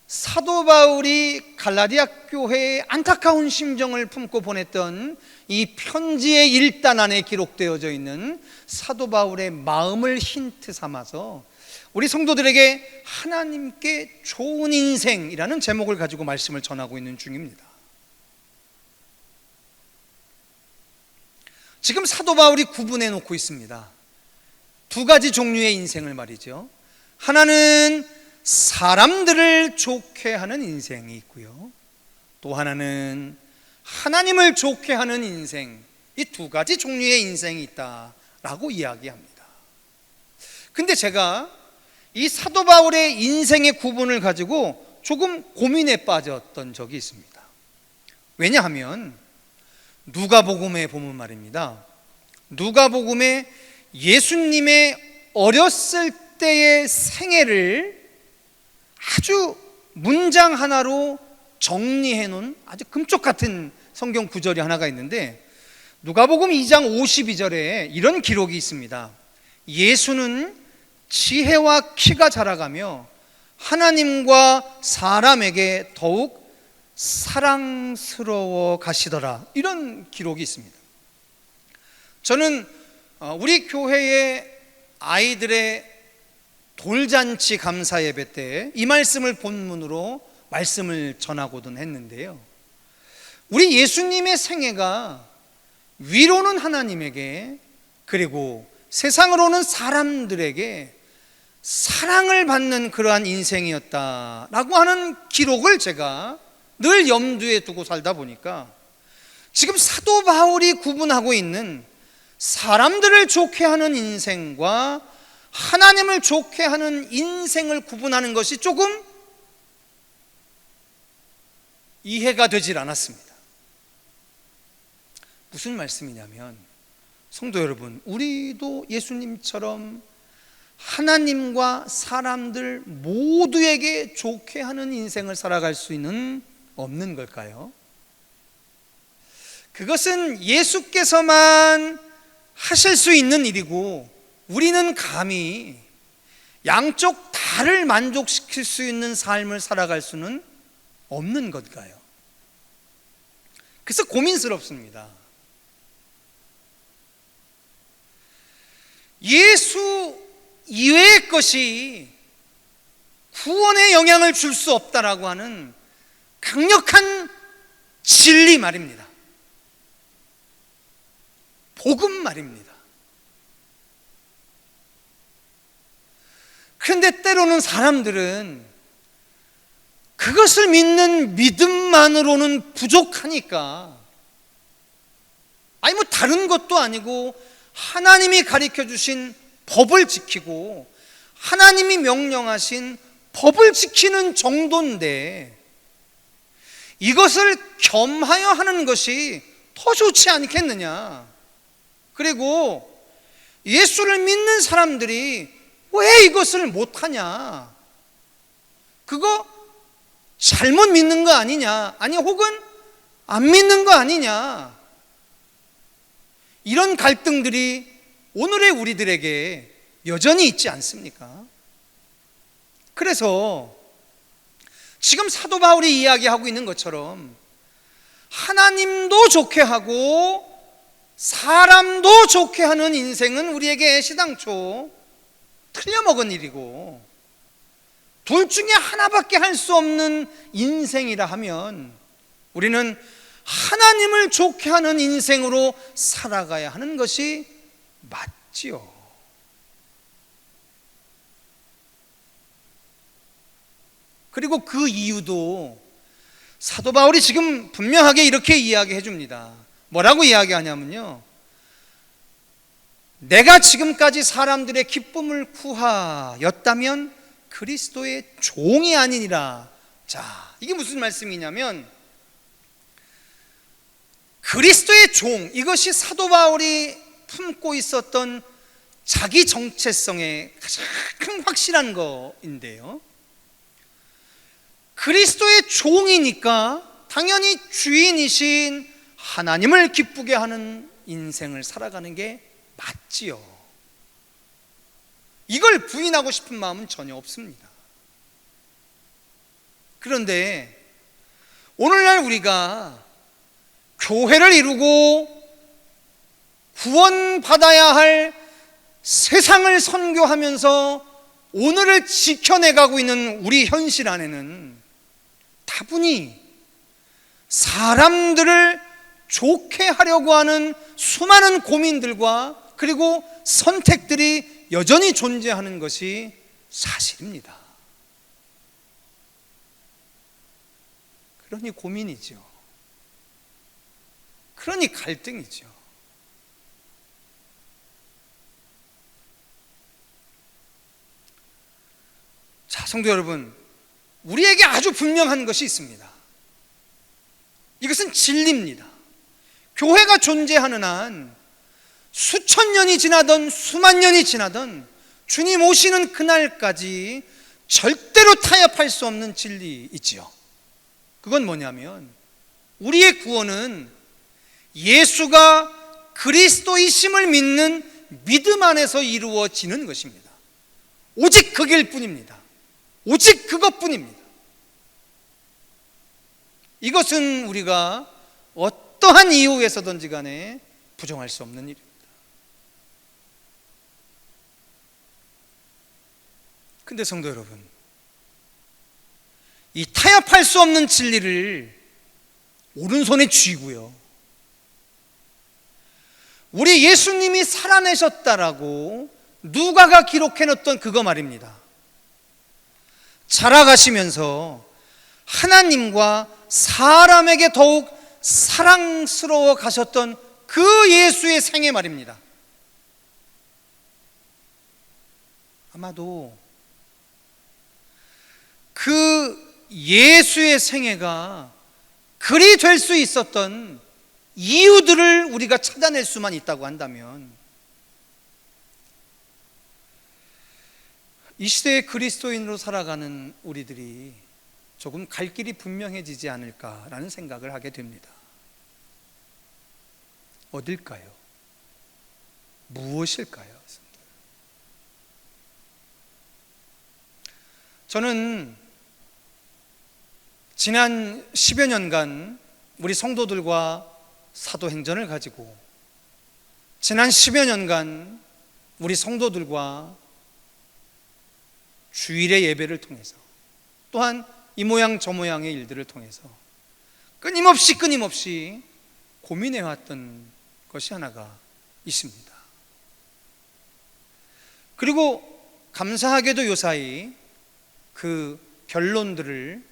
사도 바울이 갈라디아 교회의 안타까운 심정을 품고 보냈던 이 편지의 일단 안에 기록되어져 있는 사도 바울의 마음을 힌트 삼아서 우리 성도들에게 하나님께 좋은 인생이라는 제목을 가지고 말씀을 전하고 있는 중입니다. 지금 사도 바울이 구분해 놓고 있습니다. 두 가지 종류의 인생을 말이죠. 하나는 사람들을 좋게 하는 인생이 있고요, 또 하나는 하나님을 좋게 하는 인생, 이 두 가지 종류의 인생이 있다라고 이야기합니다. 근데 제가 이 사도 바울의 인생의 구분을 가지고 조금 고민에 빠졌던 적이 있습니다. 왜냐하면 누가복음에 보면 말입니다, 누가복음에 예수님의 어렸을 때의 생애를 아주 문장 하나로 정리해 놓은 아주 금쪽 같은 성경 구절이 하나가 있는데, 누가복음 2장 52절에 이런 기록이 있습니다. 예수는 지혜와 키가 자라가며 하나님과 사람에게 더욱 사랑스러워 가시더라. 이런 기록이 있습니다. 저는 우리 교회의 아이들의 돌잔치 감사 예배 때 이 말씀을 본문으로 말씀을 전하고든 했는데요, 우리 예수님의 생애가 위로는 하나님에게, 그리고 세상으로는 사람들에게 사랑을 받는 그러한 인생이었다라고 하는 기록을 제가 늘 염두에 두고 살다 보니까 지금 사도 바울이 구분하고 있는 사람들을 좋게 하는 인생과 하나님을 좋게 하는 인생을 구분하는 것이 조금 이해가 되질 않았습니다. 무슨 말씀이냐면, 성도 여러분, 우리도 예수님처럼 하나님과 사람들 모두에게 좋게 하는 인생을 살아갈 수 있는 없는 걸까요? 그것은 예수께서만 하실 수 있는 일이고, 우리는 감히 양쪽 다를 만족시킬 수 있는 삶을 살아갈 수는 없는 걸까요? 그래서 고민스럽습니다. 예수 이외의 것이 구원에 영향을 줄 수 없다라고 하는 강력한 진리 말입니다. 복음 말입니다. 그런데 때로는 사람들은 그것을 믿는 믿음만으로는 부족하니까, 아니 뭐 다른 것도 아니고 하나님이 가르쳐 주신 법을 지키고 하나님이 명령하신 법을 지키는 정도인데 이것을 겸하여 하는 것이 더 좋지 않겠느냐. 그리고 예수를 믿는 사람들이 왜 이것을 못하냐, 그거 잘못 믿는 거 아니냐, 아니 혹은 안 믿는 거 아니냐, 이런 갈등들이 오늘의 우리들에게 여전히 있지 않습니까? 그래서 지금 사도 바울이 이야기하고 있는 것처럼 하나님도 좋게 하고 사람도 좋게 하는 인생은 우리에게 시당초 틀려먹은 일이고, 둘 중에 하나밖에 할 수 없는 인생이라 하면 우리는 하나님을 좋게 하는 인생으로 살아가야 하는 것이 맞지요. 그리고 그 이유도 사도 바울이 지금 분명하게 이렇게 이야기해 줍니다. 뭐라고 이야기하냐면요, 내가 지금까지 사람들의 기쁨을 구하였다면 그리스도의 종이 아니니라. 자, 이게 무슨 말씀이냐면, 그리스도의 종, 이것이 사도 바울이 품고 있었던 자기 정체성의 가장 확실한 거인데요, 그리스도의 종이니까 당연히 주인이신 하나님을 기쁘게 하는 인생을 살아가는 게 맞지요. 이걸 부인하고 싶은 마음은 전혀 없습니다. 그런데 오늘날 우리가 교회를 이루고 구원받아야 할 세상을 선교하면서 오늘을 지켜내가고 있는 우리 현실 안에는 다분히 사람들을 좋게 하려고 하는 수많은 고민들과 그리고 선택들이 여전히 존재하는 것이 사실입니다. 그러니 고민이죠. 그러니 갈등이죠. 자, 성도 여러분, 우리에게 아주 분명한 것이 있습니다. 이것은 진리입니다. 교회가 존재하는 한 수천 년이 지나던 수만 년이 지나던 주님 오시는 그날까지 절대로 타협할 수 없는 진리이지요. 그건 뭐냐면, 우리의 구원은 예수가 그리스도이심을 믿는 믿음 안에서 이루어지는 것입니다. 오직 그 길뿐입니다. 오직 그것뿐입니다. 이것은 우리가 어떠한 이유에서든지 간에 부정할 수 없는 일입니다. 근데 성도 여러분, 이 타협할 수 없는 진리를 오른손에 쥐고요, 우리 예수님이 살아내셨다라고 누가가 기록해놓던 그거 말입니다. 자라가시면서 하나님과 사람에게 더욱 사랑스러워 가셨던 그 예수의 생애 말입니다. 아마도 그 예수의 생애가 그리 될 수 있었던 이유들을 우리가 찾아낼 수만 있다고 한다면, 이 시대의 그리스도인으로 살아가는 우리들이 조금 갈 길이 분명해지지 않을까라는 생각을 하게 됩니다. 어딜까요? 무엇일까요? 저는 지난 10여 년간 우리 성도들과 사도행전을 가지고, 지난 10여 년간 우리 성도들과 주일의 예배를 통해서, 또한 이 모양 저 모양의 일들을 통해서 끊임없이 고민해왔던 것이 하나가 있습니다. 그리고 감사하게도 요사이 그 결론들을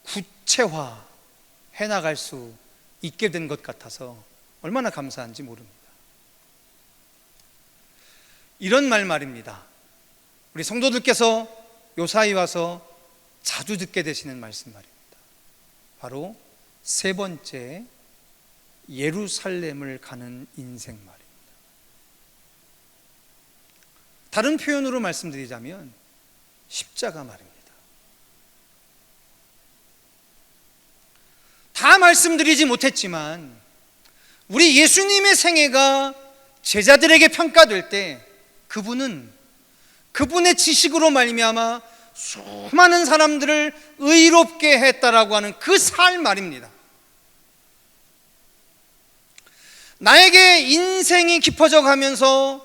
구체화해 나갈 수 있게 된 것 같아서 얼마나 감사한지 모릅니다. 이런 말입니다. 우리 성도들께서 요사이 와서 자주 듣게 되시는 말씀 말입니다. 바로 세 번째, 예루살렘을 가는 인생 말입니다. 다른 표현으로 말씀드리자면 십자가 말입니다. 다 말씀드리지 못했지만 우리 예수님의 생애가 제자들에게 평가될 때 그분은 그분의 지식으로 말미암아 수많은 사람들을 의롭게 했다라고 하는 그 살 말입니다. 나에게 인생이 깊어져 가면서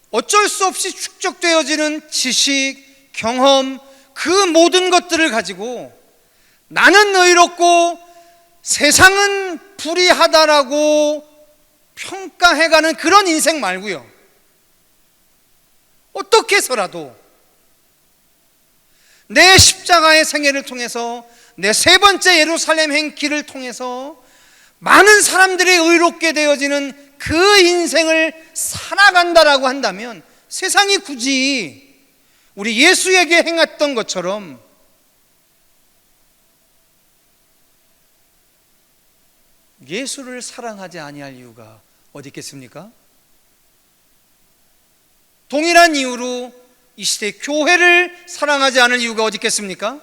어쩔 수 없이 축적되어지는 지식, 경험, 그 모든 것들을 가지고 나는 의롭고 세상은 불의하다라고 평가해가는 그런 인생 말고요, 어떻게 해서라도 내 십자가의 생애를 통해서, 내 세 번째 예루살렘 행길을 통해서 많은 사람들이 의롭게 되어지는 그 인생을 살아간다라고 한다면, 세상이 굳이 우리 예수에게 행했던 것처럼 예수를 사랑하지 아니할 이유가 어디 있겠습니까? 동일한 이유로 이 시대 교회를 사랑하지 않을 이유가 어디 있겠습니까?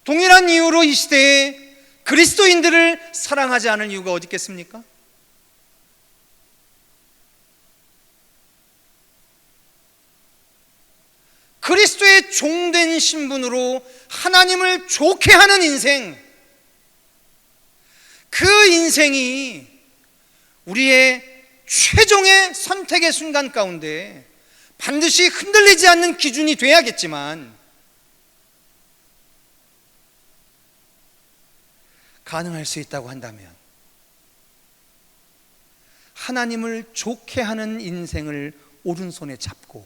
동일한 이유로 이 시대에 그리스도인들을 사랑하지 않을 이유가 어디 있겠습니까? 그리스도의 종된 신분으로 하나님을 좋게 하는 인생, 그 인생이 우리의 최종의 선택의 순간 가운데 반드시 흔들리지 않는 기준이 돼야겠지만, 가능할 수 있다고 한다면 하나님을 좋게 하는 인생을 오른손에 잡고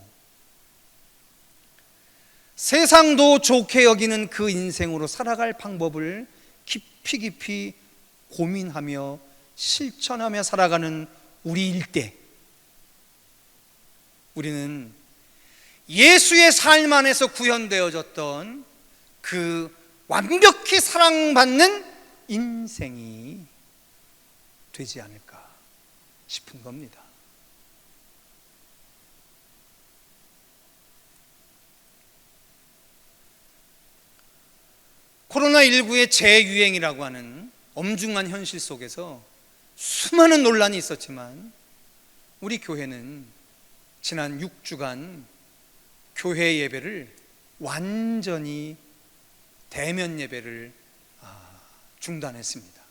세상도 좋게 여기는 그 인생으로 살아갈 방법을 깊이 고민하며 실천하며 살아가는 우리일 때, 우리는 예수의 삶 안에서 구현되어졌던 그 완벽히 사랑받는 인생이 되지 않을까 싶은 겁니다. 코로나19의 재유행이라고 하는 엄중한 현실 속에서 수많은 논란이 있었지만, 우리 교회는 지난 6주간 교회 예배를 완전히 대면 예배를 중단했습니다.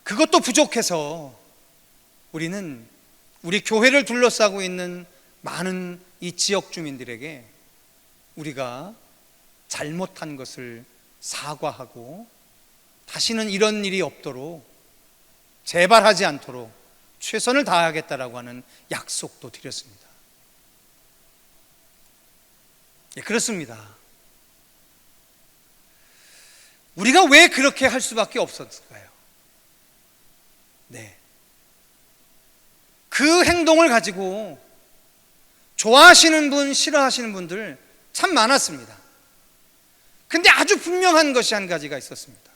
그것도 부족해서 우리는 우리 교회를 둘러싸고 있는 많은 이 지역 주민들에게 우리가 잘못한 것을 사과하고 다시는 이런 일이 없도록, 재발하지 않도록 최선을 다하겠다라고 하는 약속도 드렸습니다. 예, 그렇습니다. 우리가 왜 그렇게 할 수밖에 없었을까요? 네. 그 행동을 가지고 좋아하시는 분, 싫어하시는 분들 참 많았습니다. 근데 아주 분명한 것이 한 가지가 있었습니다.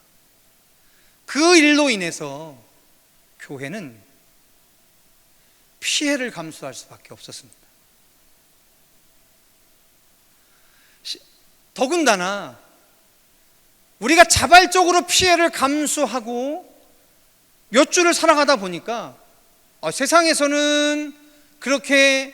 그 일로 인해서 교회는 피해를 감수할 수밖에 없었습니다. 더군다나 우리가 자발적으로 피해를 감수하고 몇 주를 살아가다 보니까 세상에서는 그렇게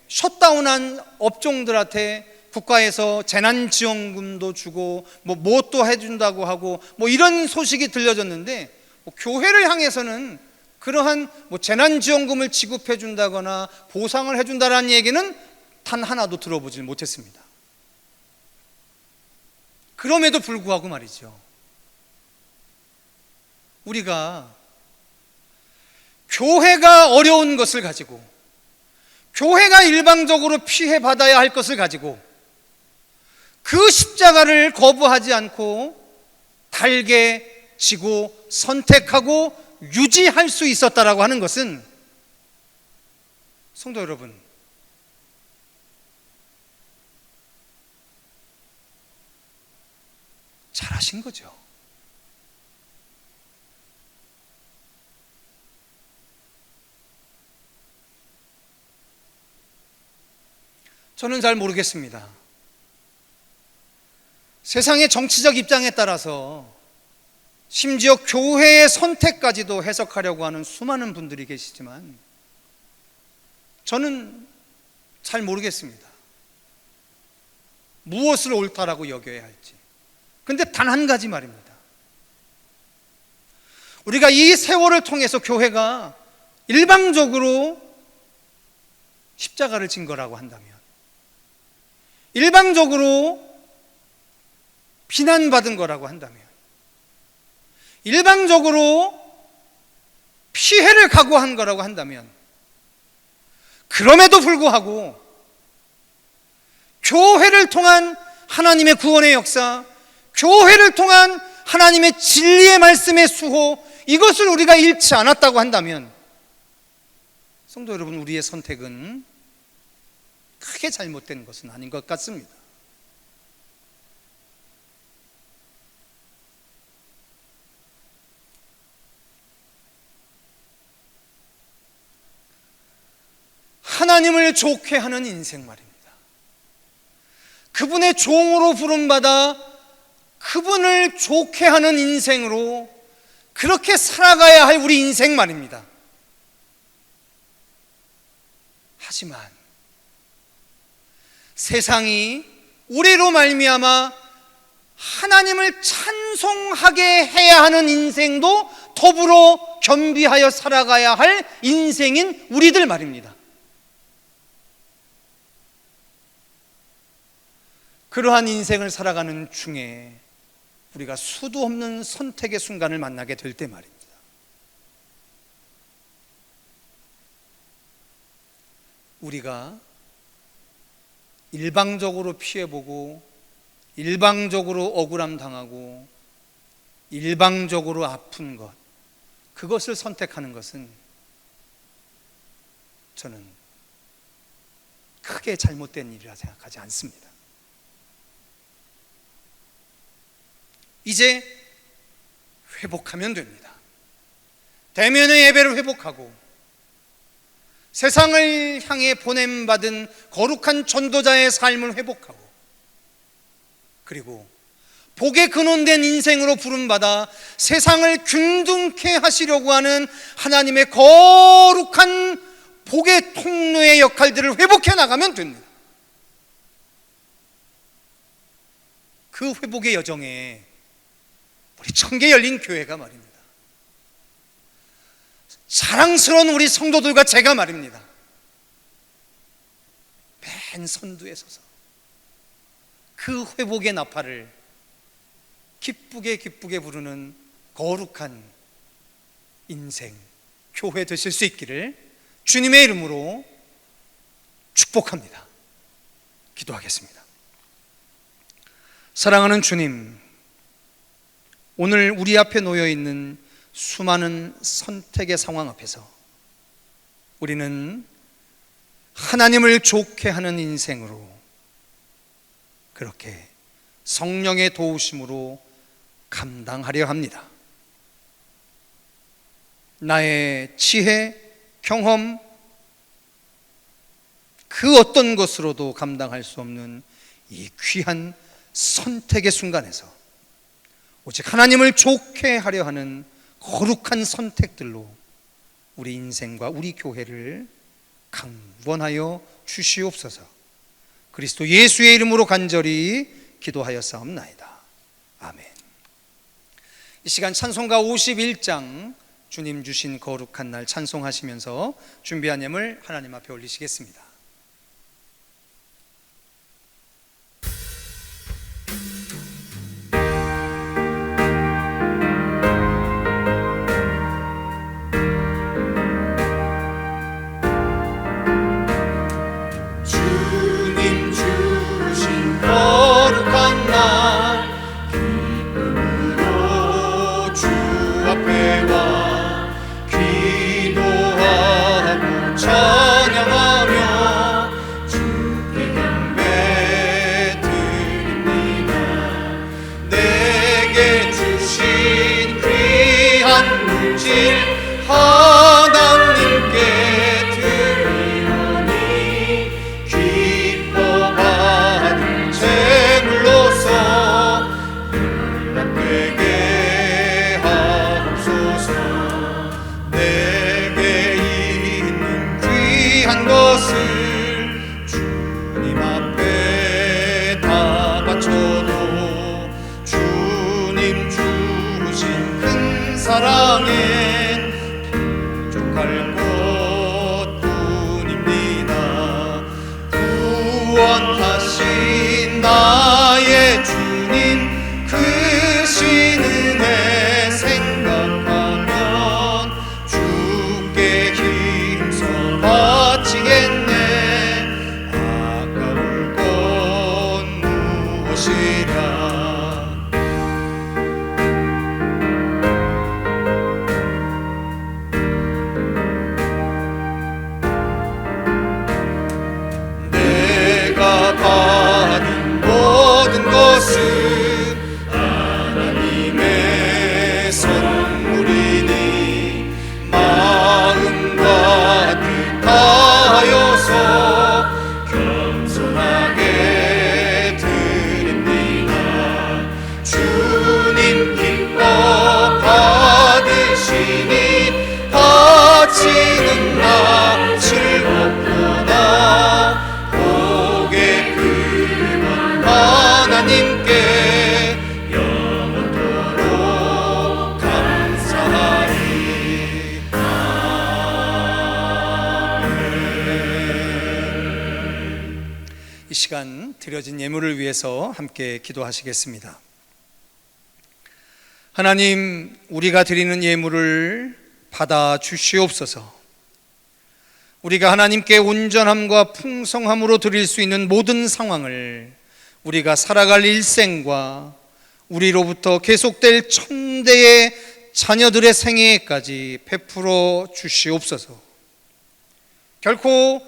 셧다운한 업종들한테 국가에서 재난지원금도 주고 뭐 또 해준다고 하고 이런 소식이 들려졌는데, 교회를 향해서는 그러한 재난지원금을 지급해 준다거나 보상을 해준다라는 얘기는 단 하나도 들어보질 못했습니다. 그럼에도 불구하고 말이죠, 우리가 교회가 어려운 것을 가지고, 교회가 일방적으로 피해받아야 할 것을 가지고 그 십자가를 거부하지 않고 달게 지고 선택하고 유지할 수 있었다라고 하는 것은, 성도 여러분, 잘하신 거죠. 저는 잘 모르겠습니다. 세상의 정치적 입장에 따라서 심지어 교회의 선택까지도 해석하려고 하는 수많은 분들이 계시지만, 저는 잘 모르겠습니다. 무엇을 옳다라고 여겨야 할지. 근데 단 한 가지 말입니다. 우리가 이 세월을 통해서 교회가 일방적으로 십자가를 진 거라고 한다면, 일방적으로 비난받은 거라고 한다면, 일방적으로 피해를 각오한 거라고 한다면, 그럼에도 불구하고 교회를 통한 하나님의 구원의 역사, 교회를 통한 하나님의 진리의 말씀의 수호, 이것을 우리가 잃지 않았다고 한다면, 성도 여러분, 우리의 선택은 크게 잘못된 것은 아닌 것 같습니다. 하나님을 좋게 하는 인생 말입니다. 그분의 종으로 부름받아 그분을 좋게 하는 인생으로 그렇게 살아가야 할 우리 인생 말입니다. 하지만 세상이 우리로 말미암아 하나님을 찬송하게 해야 하는 인생도 더불어 겸비하여 살아가야 할 인생인 우리들 말입니다. 그러한 인생을 살아가는 중에 우리가 수도 없는 선택의 순간을 만나게 될 때 말입니다. 우리가 일방적으로 피해보고, 일방적으로 억울함 당하고, 일방적으로 아픈 것, 그것을 선택하는 것은 저는 크게 잘못된 일이라 생각하지 않습니다. 이제 회복하면 됩니다. 대면의 예배를 회복하고, 세상을 향해 보냄받은 거룩한 전도자의 삶을 회복하고, 그리고 복에 근원된 인생으로 부름받아 세상을 균등케 하시려고 하는 하나님의 거룩한 복의 통로의 역할들을 회복해 나가면 됩니다. 그 회복의 여정에 우리 청계 열린 교회가 말입니다, 자랑스러운 우리 성도들과 제가 말입니다, 맨 선두에 서서 그 회복의 나팔을 기쁘게 부르는 거룩한 인생, 교회 되실 수 있기를 주님의 이름으로 축복합니다. 기도하겠습니다. 사랑하는 주님, 오늘 우리 앞에 놓여 있는 수많은 선택의 상황 앞에서 우리는 하나님을 좋게 하는 인생으로, 그렇게 성령의 도우심으로 감당하려 합니다. 나의 지혜, 경험, 그 어떤 것으로도 감당할 수 없는 이 귀한 선택의 순간에서 오직 하나님을 좋게 하려 하는 거룩한 선택들로 우리 인생과 우리 교회를 강권하여 주시옵소서. 그리스도 예수의 이름으로 간절히 기도하였사옵나이다. 아멘. 이 시간 찬송가 51장 주님 주신 거룩한 날 찬송하시면서 준비한 예물 하나님 앞에 올리시겠습니다. 찬양하며 하신 나의 주님 그 신은혜 생각하면 주께 힘써 바치겠네. 아까울 건 무엇이랴. 내가 받은 모든 것은 하나님의 선물이니 마음과 뜻 다하여서 겸손하게 드립니다. 주님 기뻐 받으시니 바치는 나 즐겁구나. 복의 근원 하나님께 영원토록 감사하리. 아멘. 이 시간 드려진 예물을 위해서 함께 기도하시겠습니다. 하나님, 우리가 드리는 예물을 받아 주시옵소서. 우리가 하나님께 온전함과 풍성함으로 드릴 수 있는 모든 상황을 우리가 살아갈 일생과 우리로부터 계속될 천대의 자녀들의 생애까지 베풀어 주시옵소서. 결코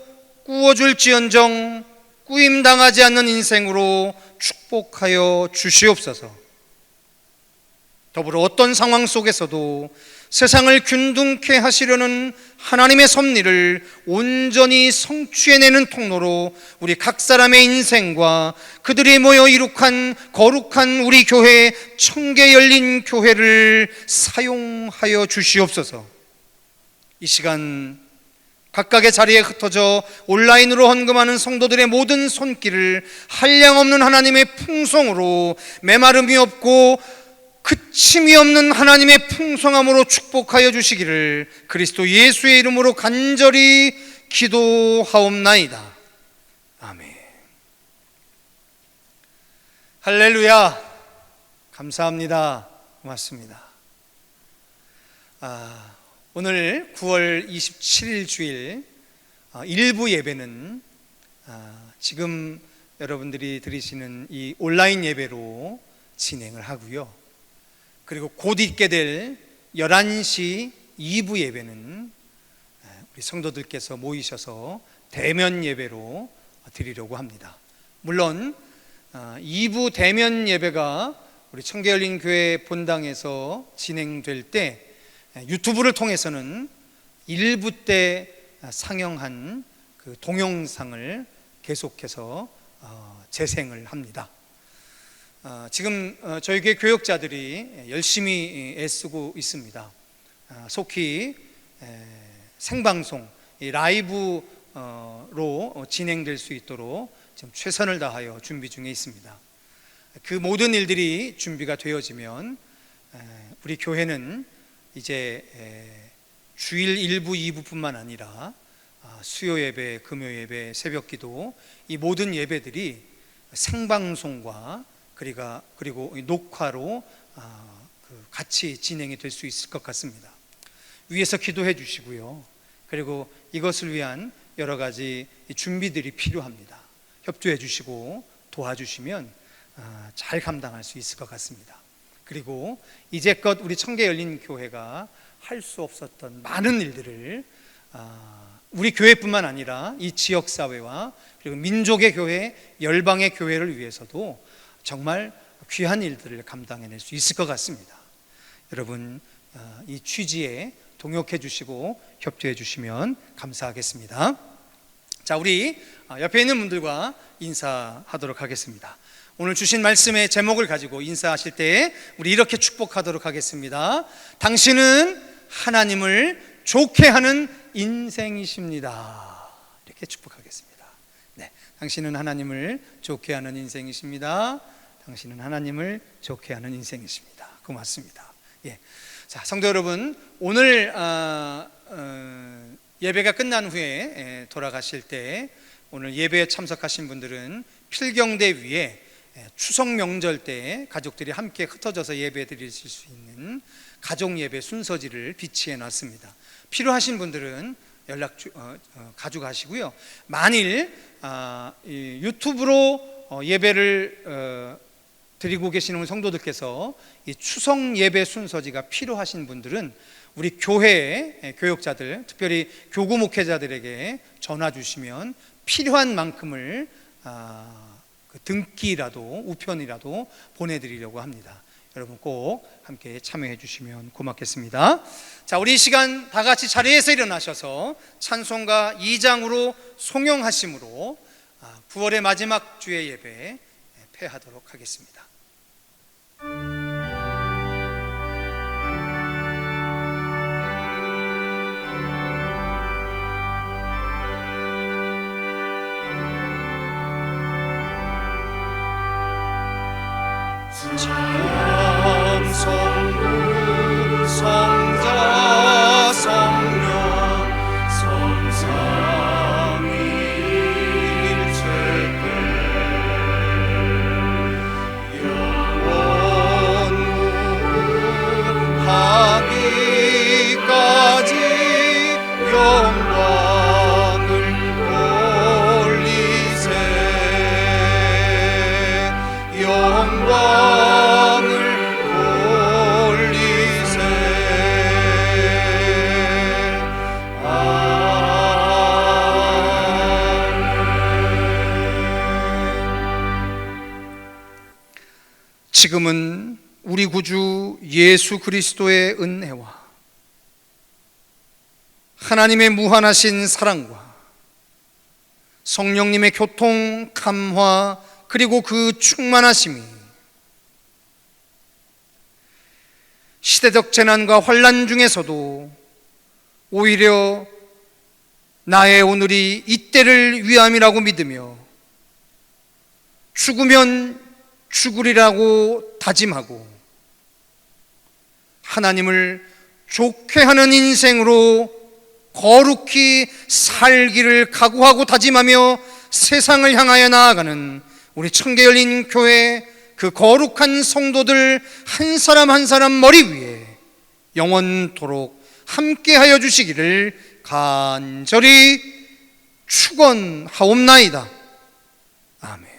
꾸어줄지언정 꾸임당하지 않는 인생으로 축복하여 주시옵소서. 더불어 어떤 상황 속에서도 세상을 균등케 하시려는 하나님의 섭리를 온전히 성취해내는 통로로 우리 각 사람의 인생과 그들이 모여 이룩한 거룩한 우리 교회 청계 열린 교회를 사용하여 주시옵소서. 이 시간 각각의 자리에 흩어져 온라인으로 헌금하는 성도들의 모든 손길을 한량없는 하나님의 풍성으로 메마름이 없고 그침이 없는 하나님의 풍성함으로 축복하여 주시기를 그리스도 예수의 이름으로 간절히 기도하옵나이다. 아멘. 할렐루야. 감사합니다. 고맙습니다. 오늘 9월 27일 주일 일부 예배는 지금 여러분들이 들으시는 이 온라인 예배로 진행을 하고요. 그리고 곧 있게 될 11시 2부 예배는 우리 성도들께서 모이셔서 대면 예배로 드리려고 합니다. 물론 2부 대면 예배가 우리 청계열린교회 본당에서 진행될 때 유튜브를 통해서는 1부 때 상영한 그 동영상을 계속해서 재생을 합니다. 지금 저희 교회 교역자들이 열심히 애쓰고 있습니다. 속히 생방송 라이브로 진행될 수 있도록 지금 최선을 다하여 준비 중에 있습니다. 그 모든 일들이 준비가 되어지면 우리 교회는 이제 주일 1부, 2부뿐만 아니라 수요 예배, 금요 예배, 새벽 기도 이 모든 예배들이 생방송과 그리고 녹화로 같이 진행이 될 수 있을 것 같습니다. 위에서 기도해 주시고요. 그리고 이것을 위한 여러 가지 준비들이 필요합니다. 협조해 주시고 도와주시면 잘 감당할 수 있을 것 같습니다. 그리고 이제껏 우리 청계열린교회가 할 수 없었던 많은 일들을 우리 교회뿐만 아니라 이 지역사회와 그리고 민족의 교회, 열방의 교회를 위해서도 정말 귀한 일들을 감당해낼 수 있을 것 같습니다. 여러분 이 취지에 동역해 주시고 협조해 주시면 감사하겠습니다. 자, 우리 옆에 있는 분들과 인사하도록 하겠습니다. 오늘 주신 말씀의 제목을 가지고 인사하실 때 우리 이렇게 축복하도록 하겠습니다. 당신은 하나님을 좋게 하는 인생이십니다. 이렇게 축복하겠습니다. 네, 당신은 하나님을 좋게 하는 인생이십니다. 당신은 하나님을 좋게 하는 인생이십니다. 고맙습니다. 예. 자, 성도 여러분, 오늘 예배가 끝난 후에 돌아가실 때 오늘 예배에 참석하신 분들은 필경대 위에 추석 명절 때 가족들이 함께 흩어져서 예배 드리실 수 있는 가족 예배 순서지를 비치해 놨습니다. 필요하신 분들은 연락 가져가시고요. 만일 유튜브로 예배를 드리고 계시는 성도들께서 이 추석 예배 순서지가 필요하신 분들은 우리 교회의 교역자들, 특별히 교구 목회자들에게 전화 주시면 필요한 만큼을 등기라도 우편이라도 보내드리려고 합니다. 여러분 꼭 함께 참여해 주시면 고맙겠습니다. 자, 우리 이 시간 다 같이 자리에서 일어나셔서 찬송가 2장으로 송영하심으로 9월의 마지막 주의 예배 폐하도록 하겠습니다. 성부 성자 성령 성삼위일체께 영원무하기까지 영광을 돌리세. 영광을 돌리세. 지금은 우리 구주 예수 그리스도의 은혜와 하나님의 무한하신 사랑과 성령님의 교통, 감화, 그리고 그 충만하심이 시대적 재난과 환난 중에서도 오히려 나의 오늘이 이때를 위함이라고 믿으며 죽으면 죽으리라고 다짐하고 하나님을 좋게 하는 인생으로 거룩히 살기를 각오하고 다짐하며 세상을 향하여 나아가는 우리 청계열린 교회 그 거룩한 성도들 한 사람 한 사람 머리 위에 영원토록 함께하여 주시기를 간절히 축원하옵나이다. 아멘.